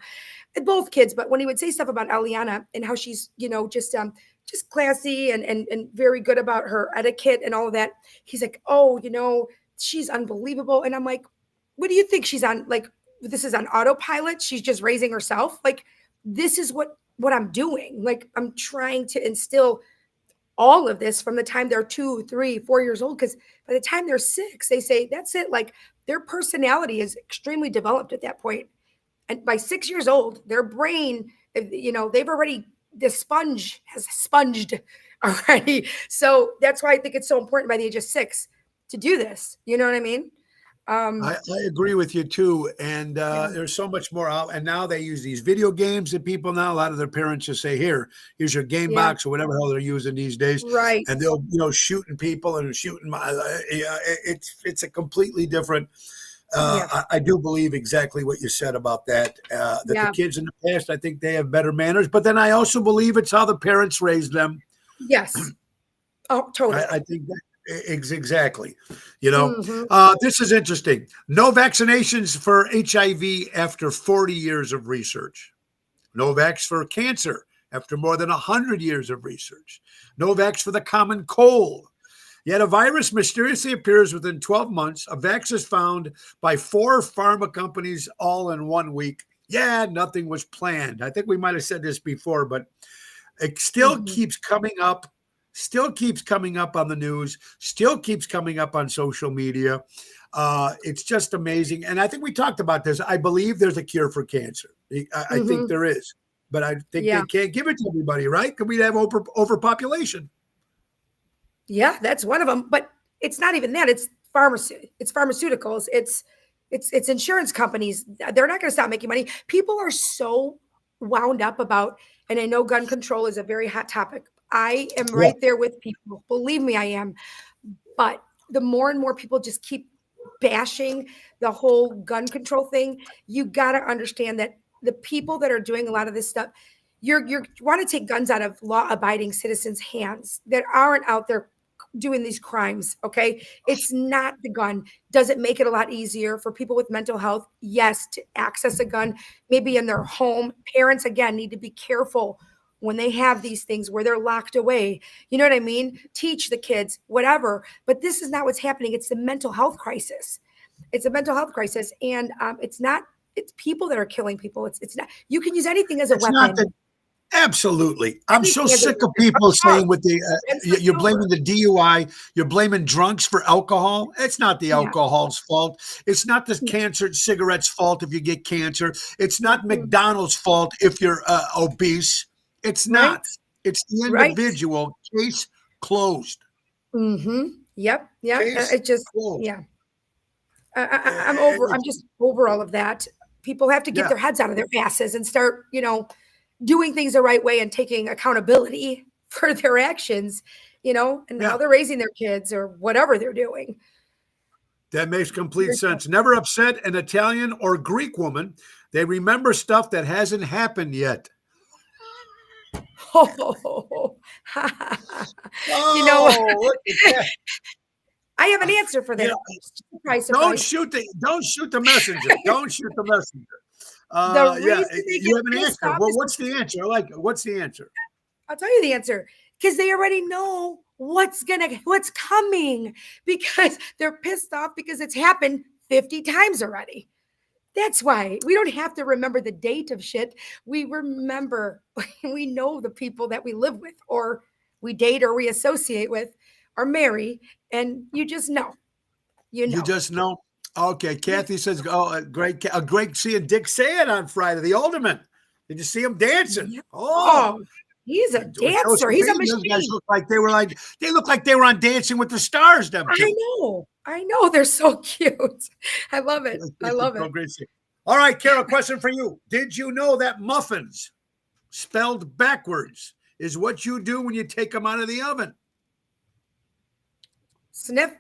Both kids, but when he would say stuff about Eliana and how she's, just classy and very good about her etiquette and all of that, he's like, oh, she's unbelievable. And I'm like, what do you think she's on? Like, this is on autopilot. She's just raising herself. Like, this is what I'm doing. Like, I'm trying to instill all of this from the time they're 2, 3, 4 years old. Because by the time they're 6, they say, that's it. Like, their personality is extremely developed at that point. And by 6 years old, their brain, they've already, the sponge has sponged already. So that's why I think it's so important by the age of 6 to do this. You know what I mean? I agree with you too. And Yeah. there's so much more out. And now they use these video games that people now, a lot of their parents just say, here's your game Yeah. box or whatever the hell they're using these days. Right. And they'll, shooting people and shooting. It's a completely different. Yeah. I do believe exactly what you said about that. That Yeah. the kids in the past, I think they have better manners. But then I also believe it's how the parents raised them. Yes. Oh, totally. I think that exactly. Mhm. This is interesting. No vaccinations for HIV after 40 years of research. No vax for cancer after more than 100 years of research. No vax for the common cold. Yet a virus mysteriously appears within 12 months. A vax is found by 4 pharma companies all in 1 week. Yeah, nothing was planned. I think we might have said this before, but it still keeps coming up. Still keeps coming up on the news, still keeps coming up on social media. It's just amazing. And I think we talked about this. I believe there's a cure for cancer. I think there is, but I think they can't give it to everybody, right? Because we have overpopulation. Yeah, that's one of them. But it's not even that. It's pharmaceuticals. It's insurance companies. They're not going to stop making money. People are so wound up about, and I know gun control is a very hot topic. I am right there with people. Believe me, I am. But the more and more people just keep bashing the whole gun control thing, you got to understand that the people that are doing a lot of this stuff, you want to take guns out of law-abiding citizens' hands that aren't out there doing these crimes. Okay, it's not the gun. Does it make it a lot easier for people with mental health? Yes, to access a gun, maybe in their home. Parents, again, need to be careful when they have these things where they're locked away. You know what I mean? Teach the kids, whatever. But this is not what's happening. It's the mental health crisis. It's a mental health crisis. And it's people that are killing people. It's not, you can use anything as a weapon. Absolutely. I'm so sick of people saying you're blaming the DUI, you're blaming drunks for alcohol. It's not the alcohol's fault. It's not the cancer cigarette's fault if you get cancer. It's not McDonald's fault if you're obese. It's not. Right. It's the individual. Right. Case closed. Yep. Yeah. It just closed. Yeah. I'm just over all of that. People have to get their heads out of their asses and start, doing things the right way and taking accountability for their actions, and how they're raising their kids or whatever they're doing. That makes complete sense. Never upset an Italian or Greek woman. They remember stuff that hasn't happened yet. I have an answer for that. Surprise. Don't shoot the messenger. Don't shoot the messenger. You have an answer. Well, what's the answer? What's the answer? I'll tell you the answer. Because they already know what's coming, because they're pissed off because it's happened 50 times already. That's why we don't have to remember the date of shit. We remember, we know the people that we live with or we date or we associate with or marry, and you just know. You just know. Okay, Kathy says, great seeing Dick Sayed on Friday, the alderman. Did you see him dancing? Yeah. Oh, he's a dancer. He's a machine. Those guys look like they were on Dancing with the Stars. Them two. I know. They're so cute. I love it. I love it. Great. All right, Carol, question for you. Did you know that muffins spelled backwards is what you do when you take them out of the oven? Sniff.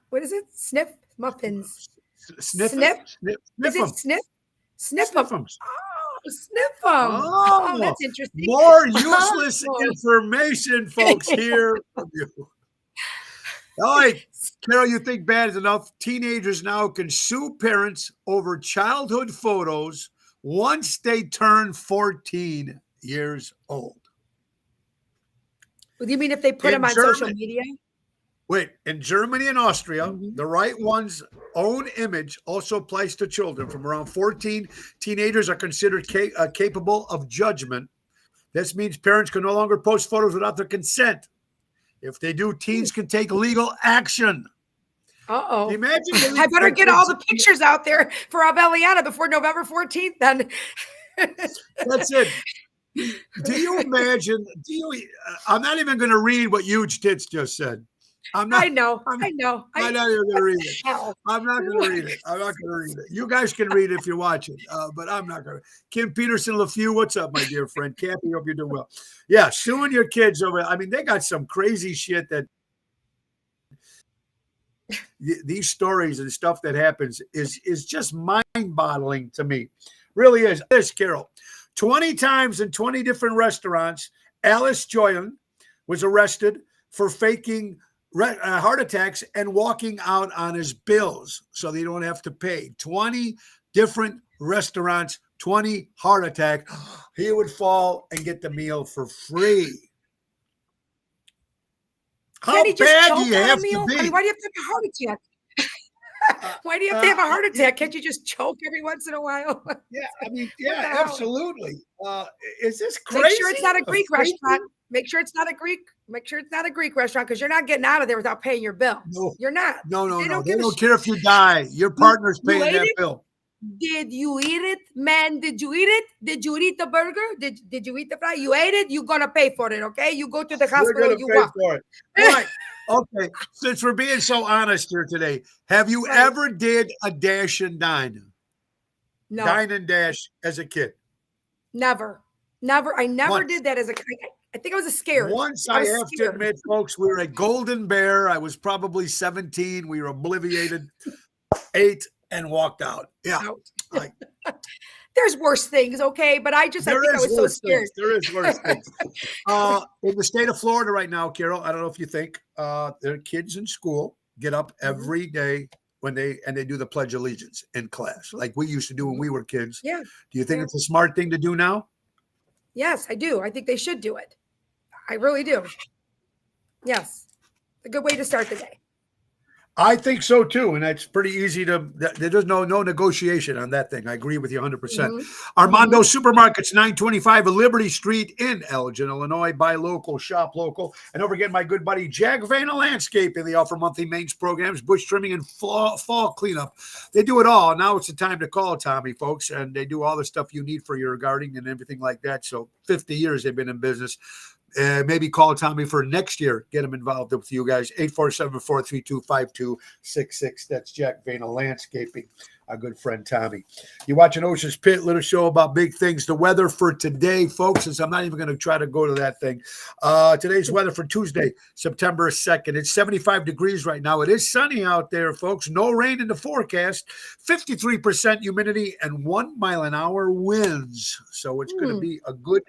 What is it? Sniff muffins. Sniff. Is it sniff? Sniff them. Oh, sniff them. Oh, that's interesting. More useless information, folks, here from you. All right, Carol, you think bad is enough. Teenagers now can sue parents over childhood photos once they turn 14 years old. What do you mean if they put them on social media? Wait, in Germany and Austria, the right one's own image also applies to children. From around 14, teenagers are considered capable of judgment. This means parents can no longer post photos without their consent. If they do, teens can take legal action. Uh-oh. Imagine I better get all the pictures out there for Abeliana before November 14th then. That's it. Do you imagine, I'm not even going to read what Huge Tits just said. I'm not. I know. I'm, I know. I'm not even going to read it. Hell. I'm not going to read it. I'm not going to read it. You guys can read it if you're watching, but I'm not going to. Kim Peterson LaFew, what's up, my dear friend? Kathy, hope you're doing well. Yeah, suing your kids over. I mean, they got some crazy shit that these stories and stuff that happens is just mind-boggling to me. Really is. This, Carol, 20 times in 20 different restaurants, Alice Joyan was arrested for faking heart attacks and walking out on his bills so they don't have to pay. 20 different restaurants, 20 heart attack. He would fall and get the meal for free. How bad do you have to be? I mean, why do you have to have a heart attack? Why do you have to have a heart attack? Can't you just choke every once in a while? Yeah, I mean, yeah, absolutely. Is this crazy? Make sure it's not a Greek restaurant. Make sure it's not a Greek. Make sure it's not a Greek restaurant because you're not getting out of there without paying your bill. No, you're not. No. They don't care if you die. Your partner's paying that bill. Did you eat it, man? Did you eat it? Did you eat the burger? Did you eat the fry? You ate it. You're gonna pay for it. Okay, you go to the hospital. You walk. For it. All right. Okay. Since we're being so honest here today, have you ever did a dash and dine? No. Dine and dash as a kid? Never. I never did that as a kid. I think I was scared. Once I have to admit, folks, we were at Golden Bear. I was probably 17. We were obliviated, ate, and walked out. Yeah. There's worse things, okay? But I think I was so scared. There is worse things. In the state of Florida right now, Carol, I don't know if you think their kids in school get up every day when they do the Pledge of Allegiance in class, like we used to do when we were kids. Yeah. Do you think it's a smart thing to do now? Yes, I do. I think they should do it. I really do. Yes. A good way to start the day. I think so too, and that's pretty easy to. There's no negotiation on that thing. I agree with you 100%. Armando Supermarkets, 925 Liberty Street in Elgin, Illinois. Buy local, shop local, and don't forget my good buddy Jack Vanna Landscaping. They offer monthly maintenance programs, bush trimming, and fall cleanup. They do it all. Now it's the time to call Tommy, folks, and they do all the stuff you need for your gardening and everything like that. So 50 years they've been in business. Maybe call Tommy for next year. Get him involved with you guys. 847-432-5266. That's Jack Vanna Landscaping, our good friend Tommy. You're watching Ocean's Pit, little show about big things. The weather for today, folks, is I'm not even going to try to go to that thing. Today's weather for Tuesday, September 2nd. It's 75 degrees right now. It is sunny out there, folks. No rain in the forecast. 53% humidity and 1 mile an hour winds. So it's going to be a good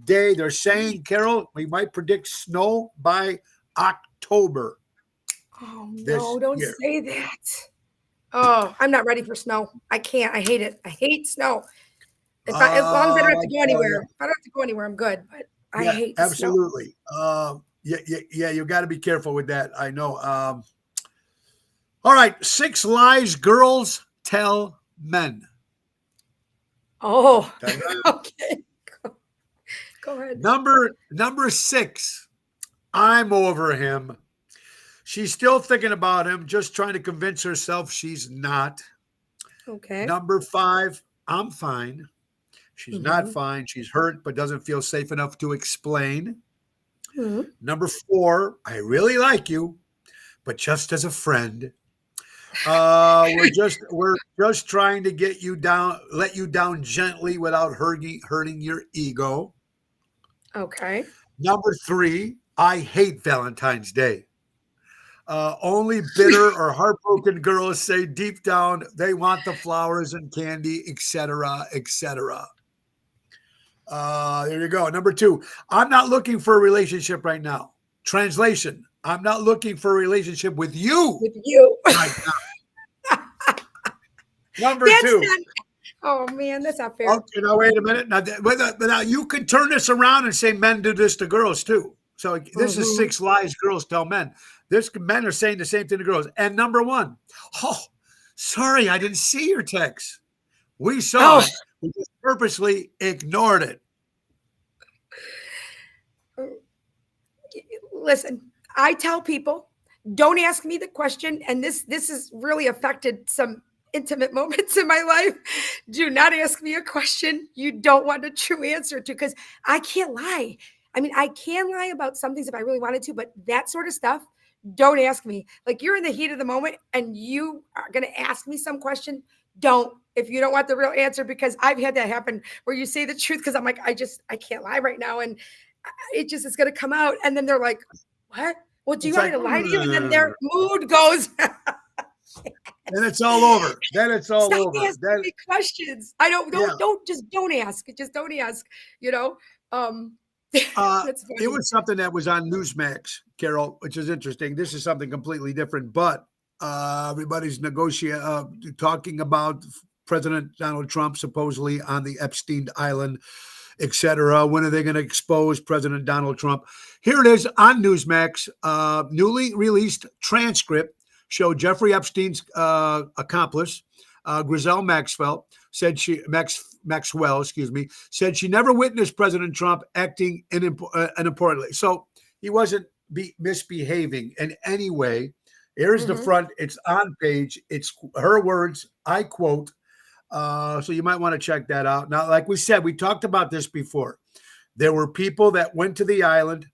day. They're saying, Carol, we might predict snow by October. Oh no, don't say that. Oh, I'm not ready for snow. I can't. I hate it. I hate snow. As long as I don't have to go anywhere. If I don't have to go anywhere, I'm good. But I hate absolutely. Snow. Yeah, you got to be careful with that. I know. All right, 6 lies girls tell men. Oh, okay. Go ahead. Number 6, I'm over him. She's still thinking about him, just trying to convince herself she's not. Okay. Number 5, I'm fine. She's not fine. She's hurt, but doesn't feel safe enough to explain. Number 4, I really like you, but just as a friend. We're just trying to get you down, let you down gently without hurting your ego. Okay. Number 3, I hate Valentine's Day. Only bitter or heartbroken girls say deep down they want the flowers and candy, etc., etc. There you go. Number 2, I'm not looking for a relationship right now. Translation, I'm not looking for a relationship with you. With you. Right now. Number 2. Oh, man, that's not fair. Okay, now wait a minute. Now you can turn this around and say men do this to girls too. So this is 6 lies girls tell men. Men are saying the same thing to girls. And number 1, oh, sorry, I didn't see your text. We saw it. We just purposely ignored it. Listen, I tell people, don't ask me the question. And this has really affected some intimate moments in my life. Do not ask me a question you don't want a true answer to, because I can't lie. I mean, I can lie about some things if I really wanted to, but that sort of stuff, don't ask me. Like, you're in the heat of the moment and you are going to ask me some question. Don't, if you don't want the real answer, because I've had that happen where you say the truth. Cause I'm like, I can't lie right now. And it just is going to come out. And then they're like, what? Well, do you It's want me like, to lie to you? And then their mood goes. and it's all over. Then it's all Stop over. asking Then, me questions. I don't yeah. don't ask. Just don't ask, you know? That's funny. It was something that was on Newsmax, Carol, which is interesting. This is something completely different, but everybody's talking about President Donald Trump supposedly on the Epstein Island, etc. When are they going to expose President Donald Trump? Here it is on Newsmax. Newly released transcript showed Jeffrey Epstein's accomplice, Ghislaine Maxwell, said she never witnessed President Trump acting inappropriately. So he wasn't misbehaving in any way. Here's the front. It's on page. It's her words. I quote. So you might want to check that out. Now, like we said, we talked about this before. There were people that went to the island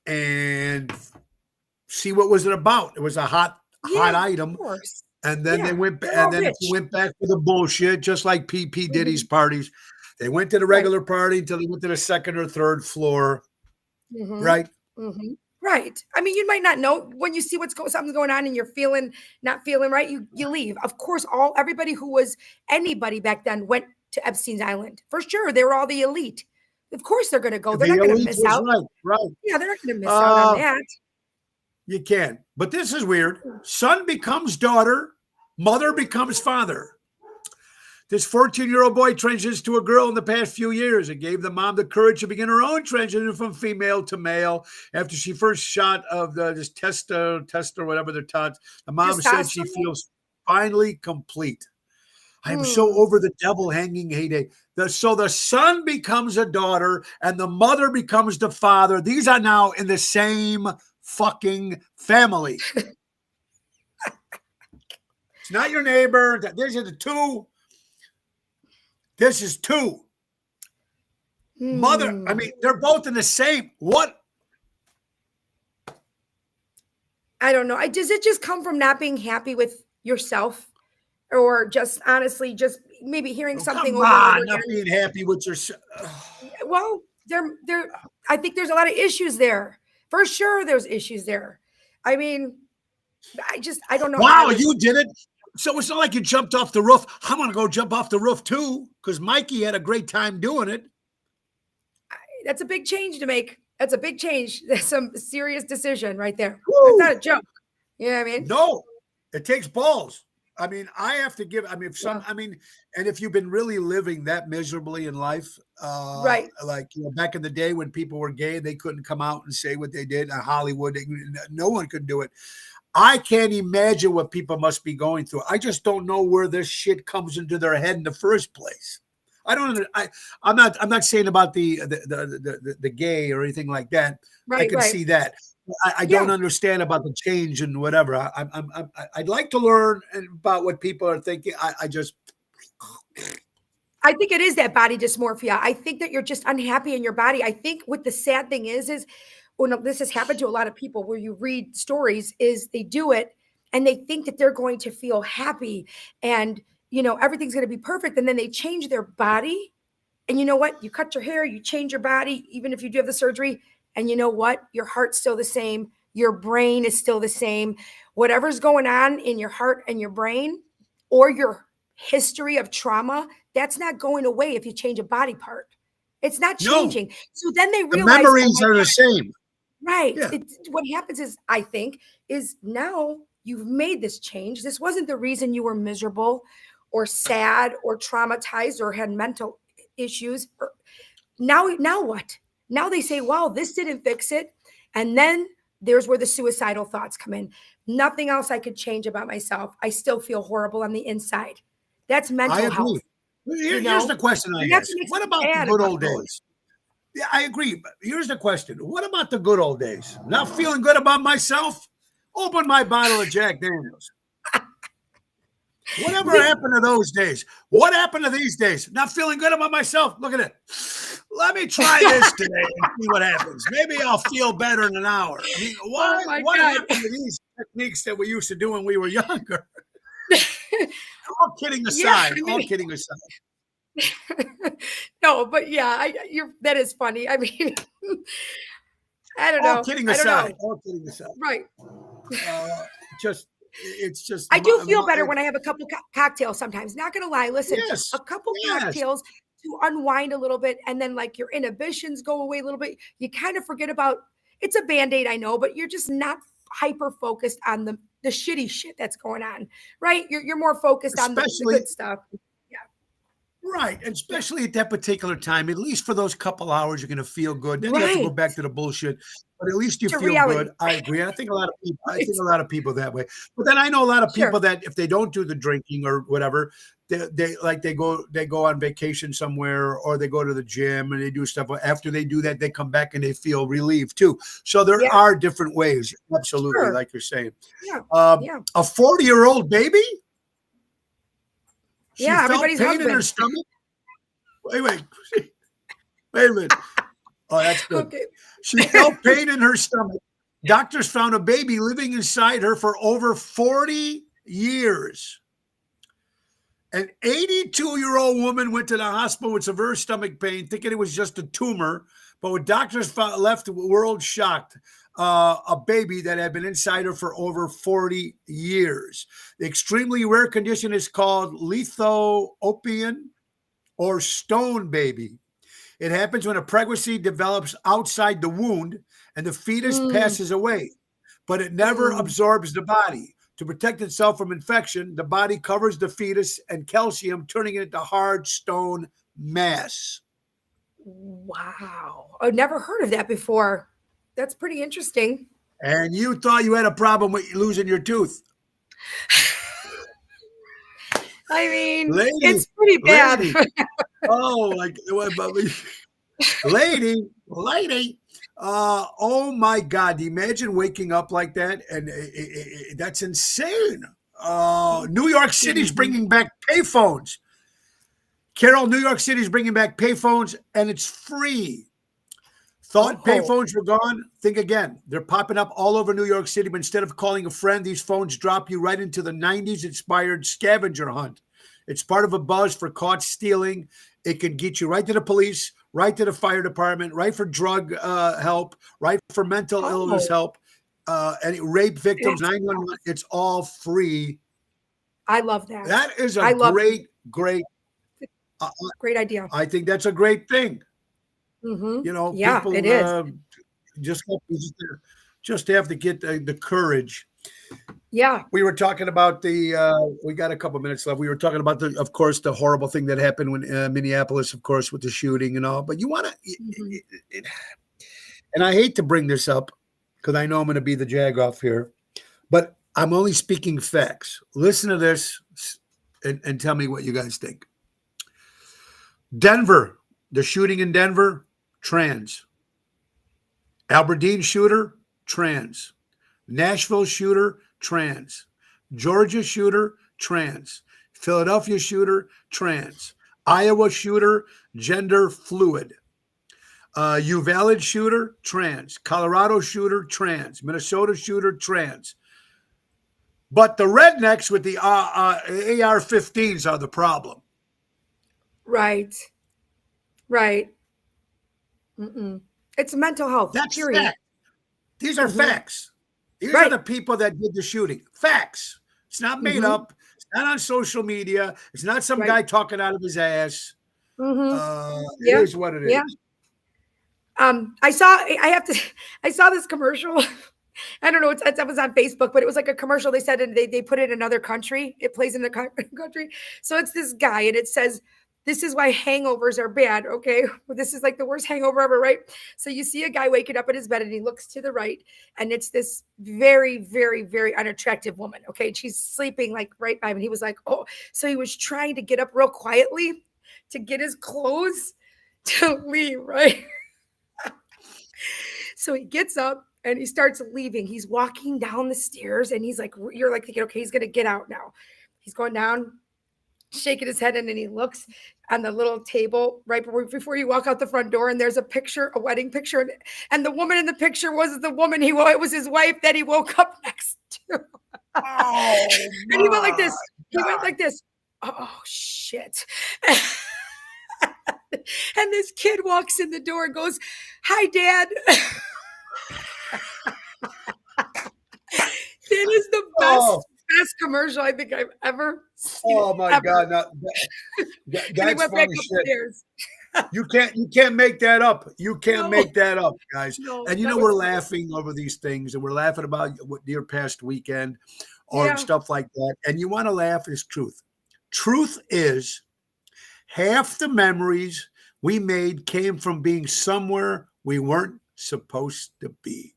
and see what was it about. It was a hot item. Of course. And then they went, and then went back to the bullshit, just like P. Diddy's parties. They went to the regular party until they went to the second or third floor, right? Right. I mean, you might not know when you see something's going on and you're not feeling right. You leave. Of course, everybody who was anybody back then went to Epstein's Island for sure. They were all the elite. Of course, they're going to go. They're not going to miss out. Right. Yeah, they're not going to miss out on that. You can. But this is weird. Son becomes daughter, mother becomes father. This 14-year-old boy transitions to a girl in the past few years. It gave the mom the courage to begin her own transition from female to male. After she first shot of this test or whatever they're taught, the mom said she feels finally complete. I am so over the devil hanging heyday. So the son becomes a daughter and the mother becomes the father. These are now in the same fucking family. It's not your neighbor. These are the two. This is two. Mother, I mean, they're both in the same. What? I don't know. Does it just come from not being happy with yourself? Or just honestly, just maybe hearing something over and over not being happy with yourself. Well, I think there's a lot of issues there. For sure, there's issues there. I mean, I don't know. Wow, you did it. So it's not like you jumped off the roof. I'm going to go jump off the roof too, because Mikey had a great time doing it. That's a big change to make. That's a big change. That's some serious decision right there. Woo. That's not a joke. You know what I mean? No, it takes balls. I mean, I have to give, and if you've been really living that miserably in life, right. Like, back in the day when people were gay, they couldn't come out and say what they did in Hollywood. No one could do it. I can't imagine what people must be going through. I just don't know where this shit comes into their head in the first place. I'm not saying about the gay or anything like that. Right, I can see that. I don't understand about the change and whatever. I'd like to learn about what people are thinking. I think it is that body dysmorphia. I think that you're just unhappy in your body. I think what the sad thing is when this has happened to a lot of people where you read stories is they do it and they think that they're going to feel happy and, everything's going to be perfect. And then they change their body. And you know what? You cut your hair, you change your body, even if you do have the surgery. And you know what? Your heart's still the same. Your brain is still the same. Whatever's going on in your heart and your brain or your history of trauma, that's not going away if you change a body part. It's not changing. No. So then they realize the memories are the same. Right. Yeah. What happens is, I think, is now you've made this change. This wasn't the reason you were miserable or sad or traumatized or had mental issues. Now what? Now they say, well, this didn't fix it. And then there's where the suicidal thoughts come in. Nothing else I could change about myself. I still feel horrible on the inside. That's mental health. Here's the question I ask. What about the good old days? Yeah, I agree. But here's the question. What about the good old days? Not feeling good about myself? Open my bottle of Jack Daniels. Whatever happened to those days? What happened to these days? Not feeling good about myself? Look at it. let me try this today and see what happens. Maybe I'll feel better in an hour. I mean, Oh my what God. happened to these techniques that we used to do when we were younger? All kidding Yeah, aside, I all mean, kidding aside, no, but yeah, that is funny. I mean, I don't all know. kidding I don't aside, know. all kidding aside. Right. Uh, just it's just I do feel my better when I have a couple cocktails sometimes. Not gonna lie. Listen, a yes, couple yes. cocktails to unwind a little bit, and then like your inhibitions go away a little bit. You kind of forget about it's a band-aid, I know, but you're just not hyper focused on the shitty shit that's going on, right? You're more focused on the Especially good stuff. Yeah, right, and yeah. especially at that particular time, at least for those couple hours, you're gonna feel good. Then you have to go Right. back to the bullshit, but at least you To feel good. reality. I agree. And I Right. think a lot of people that way. But then I know a lot of people Sure. that if they don't do the drinking or whatever, they go on vacation somewhere or they go to the gym and they do stuff. After they do that, they come back and they feel relieved too. So there Yeah. are different ways. Absolutely, Sure. like you're saying. Yeah. Um, Yeah. a 40-year-old baby, she Yeah. felt Everybody's pain in her husband. stomach. Wait. Wait a minute. Oh, that's good. Okay. She felt pain in her stomach. Doctors found a baby living inside her for over 40 years. An 82-year-old woman went to the hospital with severe stomach pain, thinking it was just a tumor. But when doctors left the world shocked, a baby that had been inside her for over 40 years. The extremely rare condition is called lithopian or stone baby. It happens when a pregnancy develops outside the wound and the fetus Mm, passes away, but it never mm. absorbs the body. To protect itself from infection, the body covers the fetus in calcium, turning it into hard stone mass. Wow. I've never heard of that before. That's pretty interesting. And you thought you had a problem with losing your tooth. I mean, Lady, it's pretty bad. lady. Oh, like, lady. Oh my God! Imagine waking up like that, and that's insane. New York City's Mhm. bringing back payphones. Carol, New York City's bringing back payphones, and it's free. Thought Oh, payphones were gone? Think again. They're popping up all over New York City, but instead of calling a friend, these phones drop you right into the 90s inspired scavenger hunt. It's part of a buzz for caught stealing. It can get you right to the police, right to the fire department, right for drug help, right for mental illness oh, help, and rape victims, that's 911. It's all free. I love that. That is a I love it. great. Uh, Great idea. I think that's a great thing. Mhm. You know, Yeah, it people is. just just have to get the courage. Yeah. We were talking about we got a couple minutes left. We were talking about of course, the horrible thing that happened when Minneapolis, of course, with the shooting and all. But you want Mhm. to, and I hate to bring this up because I know I'm going to be the jagoff here, but I'm only speaking facts. Listen to this and tell me what you guys think. Denver, the shooting in Denver, trans. Aberdeen shooter, trans. Nashville shooter, trans. Georgia shooter, trans. Philadelphia shooter, trans. Iowa shooter, gender fluid. Uvalde shooter, trans. Colorado shooter, trans. Minnesota shooter, trans. But the rednecks with the AR-15s are the problem. Right. Right. Mm-mm. It's mental health, That's period. fact. These are Mhm. facts. These are Right. the people that did the shooting. Facts. It's not made Mhm. up. It's not on social media. It's not some Right. guy talking out of his ass. Mhm. It Yeah. is what it Yeah. is. I have to I saw this commercial. I don't know, it was on Facebook, but it was like a commercial they said and they put it in another country. It plays in the country. So it's this guy and it says, "This is why hangovers are bad." Okay. Well, this is like the worst hangover ever, right? So you see a guy waking up in his bed and he looks to the right and it's this very, very, very unattractive woman. Okay. And she's sleeping like right by him. And he was like, "Oh," so he was trying to get up real quietly to get his clothes to leave, right? So he gets up and he starts leaving. He's walking down the stairs and he's like, you're like thinking, okay, he's going to get out now. He's going down. shaking his head, and then he looks on the little table right before you walk out the front door, and there's a picture, a wedding picture, and the woman in the picture was the woman it was his wife that he woke up next to. Oh, And he went like this. He went like this. Oh shit. And this kid walks in the door and goes, "Hi, Dad." It is the best commercial I think I've ever seen. Oh my God. No, that's funny shit. You can't make that up. You can't make that up, guys. No, and we're laughing over these things, and we're laughing about your past weekend or stuff like that. And you want to laugh is truth. Truth is half the memories we made came from being somewhere we weren't supposed to be.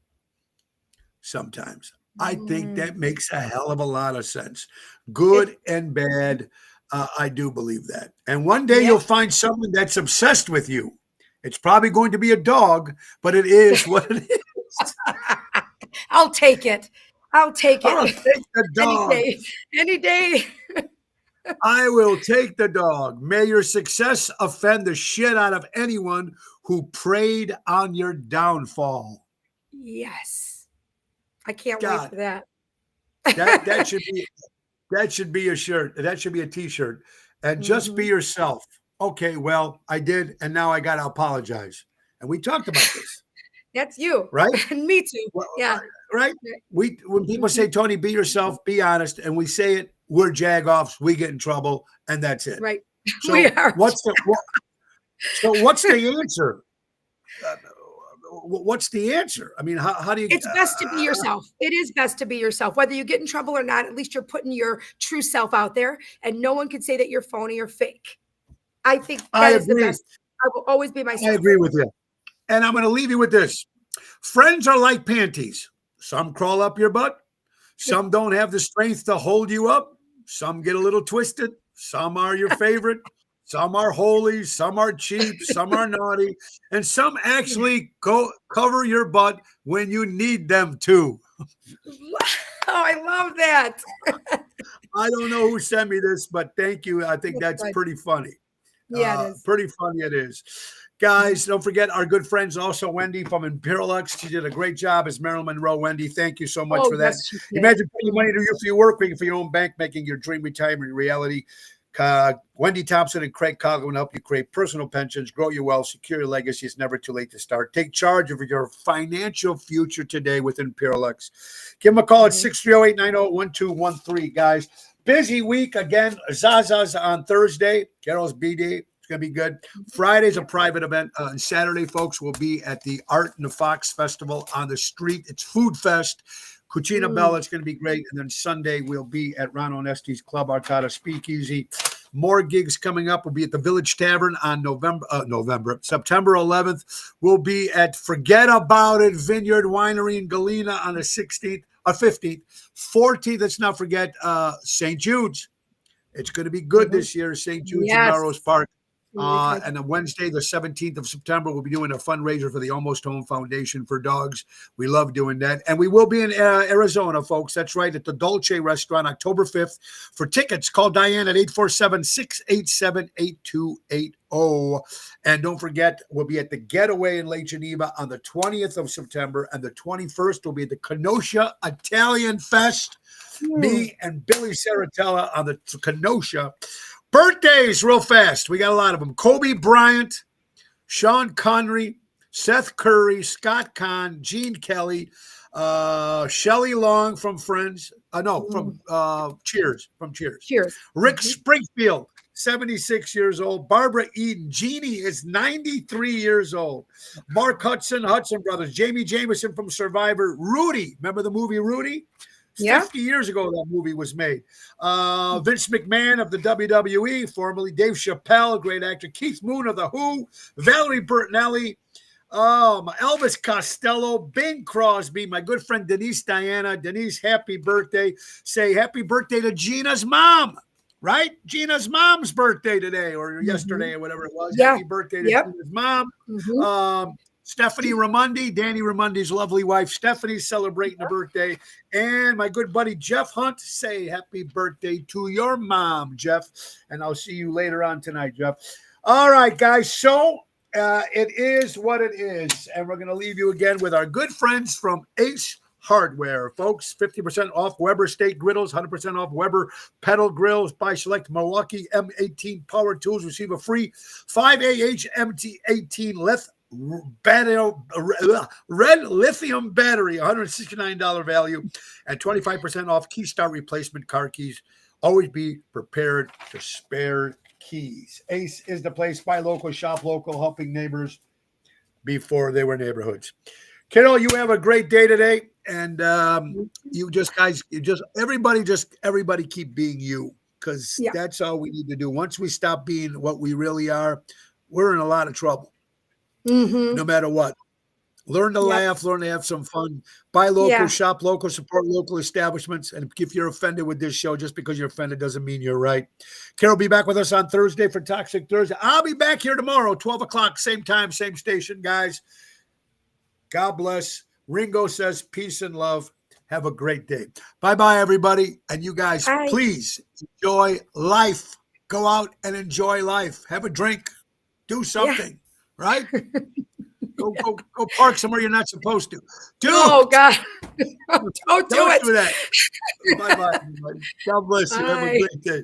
Sometimes. I think that makes a hell of a lot of sense. Good and bad. I do believe that. And one day you'll find someone that's obsessed with you. It's probably going to be a dog, but it is what it is. I'll take it. I'll take it. I'll take the dog. Any day. I will take the dog. May your success offend the shit out of anyone who preyed on your downfall. Yes. I can't wait for that. That should be a shirt. That should be a t-shirt. And just be yourself. Okay, well, I did, and now I got to apologize. And we talked about this. That's you. Right? And me too. Well, yeah. Right? When people say, Tony, be yourself, be honest, and we say it, we're jagoffs, we get in trouble, and that's it. Right. So we are. What's the answer? What's the answer? I mean, how do you? It's best to be yourself. It is best to be yourself. Whether you get in trouble or not, at least you're putting your true self out there, and no one can say that you're phony or fake. I think that is the best. I will always be myself. I agree with you. And I'm going to leave you with this. Friends are like panties. Some crawl up your butt. Some don't have the strength to hold you up. Some get a little twisted. Some are your favorite. Some are holy, some are cheap, some are naughty, and some actually cover your butt when you need them to. Oh, I love that. I don't know who sent me this, but thank you. I think that's pretty funny. Yeah, it is. Pretty funny it is. Guys, don't forget our good friends, also Wendy from Imperialux. She did a great job as Marilyn Monroe. Wendy, thank you so much for that. Imagine putting money to use for your work, making for your own bank, making your dream retirement reality. Wendy Thompson and Craig Coughlin will help you create personal pensions, grow your wealth, secure your legacy. It's never too late to start. Take charge of your financial future today with Imperialux. Give them a call at 630-890-1213, guys. Busy week again. Zaza's on Thursday. Carol's B-Day. It's going to be good. Friday's a private event. And Saturday, folks, will be at the Art in the Fox Festival on the street. It's Food Fest. Cucina Bella, it's going to be great. And then Sunday, we'll be at Ron Onesti's Club Arcata Speakeasy. More gigs coming up. We'll be at the Village Tavern on September 11th. We'll be at Forget About It Vineyard Winery in Galena on the 16th, or 15th. 14th, let's not forget St. Jude's. It's going to be good this year, St. Jude's in Melrose Park. And on Wednesday, the 17th of September, we'll be doing a fundraiser for the Almost Home Foundation for Dogs. We love doing that. And we will be in Arizona, folks. That's right, at the Dolce Restaurant, October 5th. For tickets, call Diane at 847-687-8280. And don't forget, we'll be at the Getaway in Lake Geneva on the 20th of September. And the 21st will be at the Kenosha Italian Fest. Me and Billy Saratella on the Kenosha. Birthdays real fast. We got a lot of them. Kobe Bryant, Sean Connery, Seth Curry, Scott Conn, Gene Kelly, Shelley Long from Friends. From Cheers. From Cheers. Cheers. Rick Springfield, 76 years old. Barbara Eden. Jeannie is 93 years old. Mark Hudson Brothers. Jamie Jameson from Survivor. Rudy. Remember the movie Rudy? 50 years ago, that movie was made. Vince McMahon of the WWE, formerly Dave Chappelle, great actor. Keith Moon of The Who, Valerie Bertinelli, Elvis Costello, Bing Crosby, my good friend Denise Diana. Denise, happy birthday. Say happy birthday to Gina's mom, right? Gina's mom's birthday today or yesterday or whatever it was. Yeah. Happy birthday to Gina's mom. Stephanie Ramundi, Danny Ramundi's lovely wife, Stephanie, celebrating a birthday. And my good buddy, Jeff Hunt, say happy birthday to your mom, Jeff. And I'll see you later on tonight, Jeff. All right, guys. So it is what it is. And we're going to leave you again with our good friends from Ace Hardware, folks. 50% off Weber State Griddles, 100% off Weber Pedal Grills. Buy select Milwaukee M18 power tools. Receive a free 5AH MT18 red lithium battery, $169 value, and 25% off Keystar replacement car keys. Always be prepared to spare keys. Ace is the place. Buy local, shop local, helping neighbors before they were neighborhoods. Kiddo, you have a great day today. And you just guys, everybody keep being you, because that's all we need to do. Once we stop being what we really are, we're in a lot of trouble. No matter what. Learn to laugh, learn to have some fun. Buy local, shop local, support local establishments. And if you're offended with this show, just because you're offended doesn't mean you're right. Carol will be back with us on Thursday for Toxic Thursday. I'll be back here tomorrow, 12 o'clock, same time, same station, guys. God bless. Ringo says peace and love. Have a great day. Bye-bye, everybody. And you guys, please enjoy life. Go out and enjoy life. Have a drink. Do something, right? Go park somewhere you're not supposed to. Oh, God. Don't do it. Do that. Bye-bye, everybody. God bless you. Have a great day.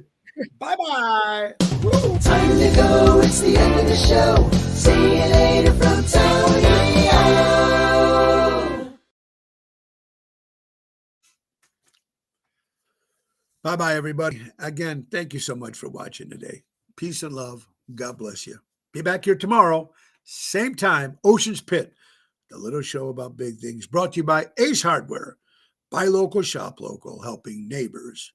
Bye-bye. Woo. Time to go. It's the end of the show. See you later from Tony O. Bye-bye, everybody. Again, thank you so much for watching today. Peace and love. God bless you. Be back here tomorrow, same time, Ocean's Pit, the little show about big things, brought to you by Ace Hardware. Buy local, shop local, helping neighbors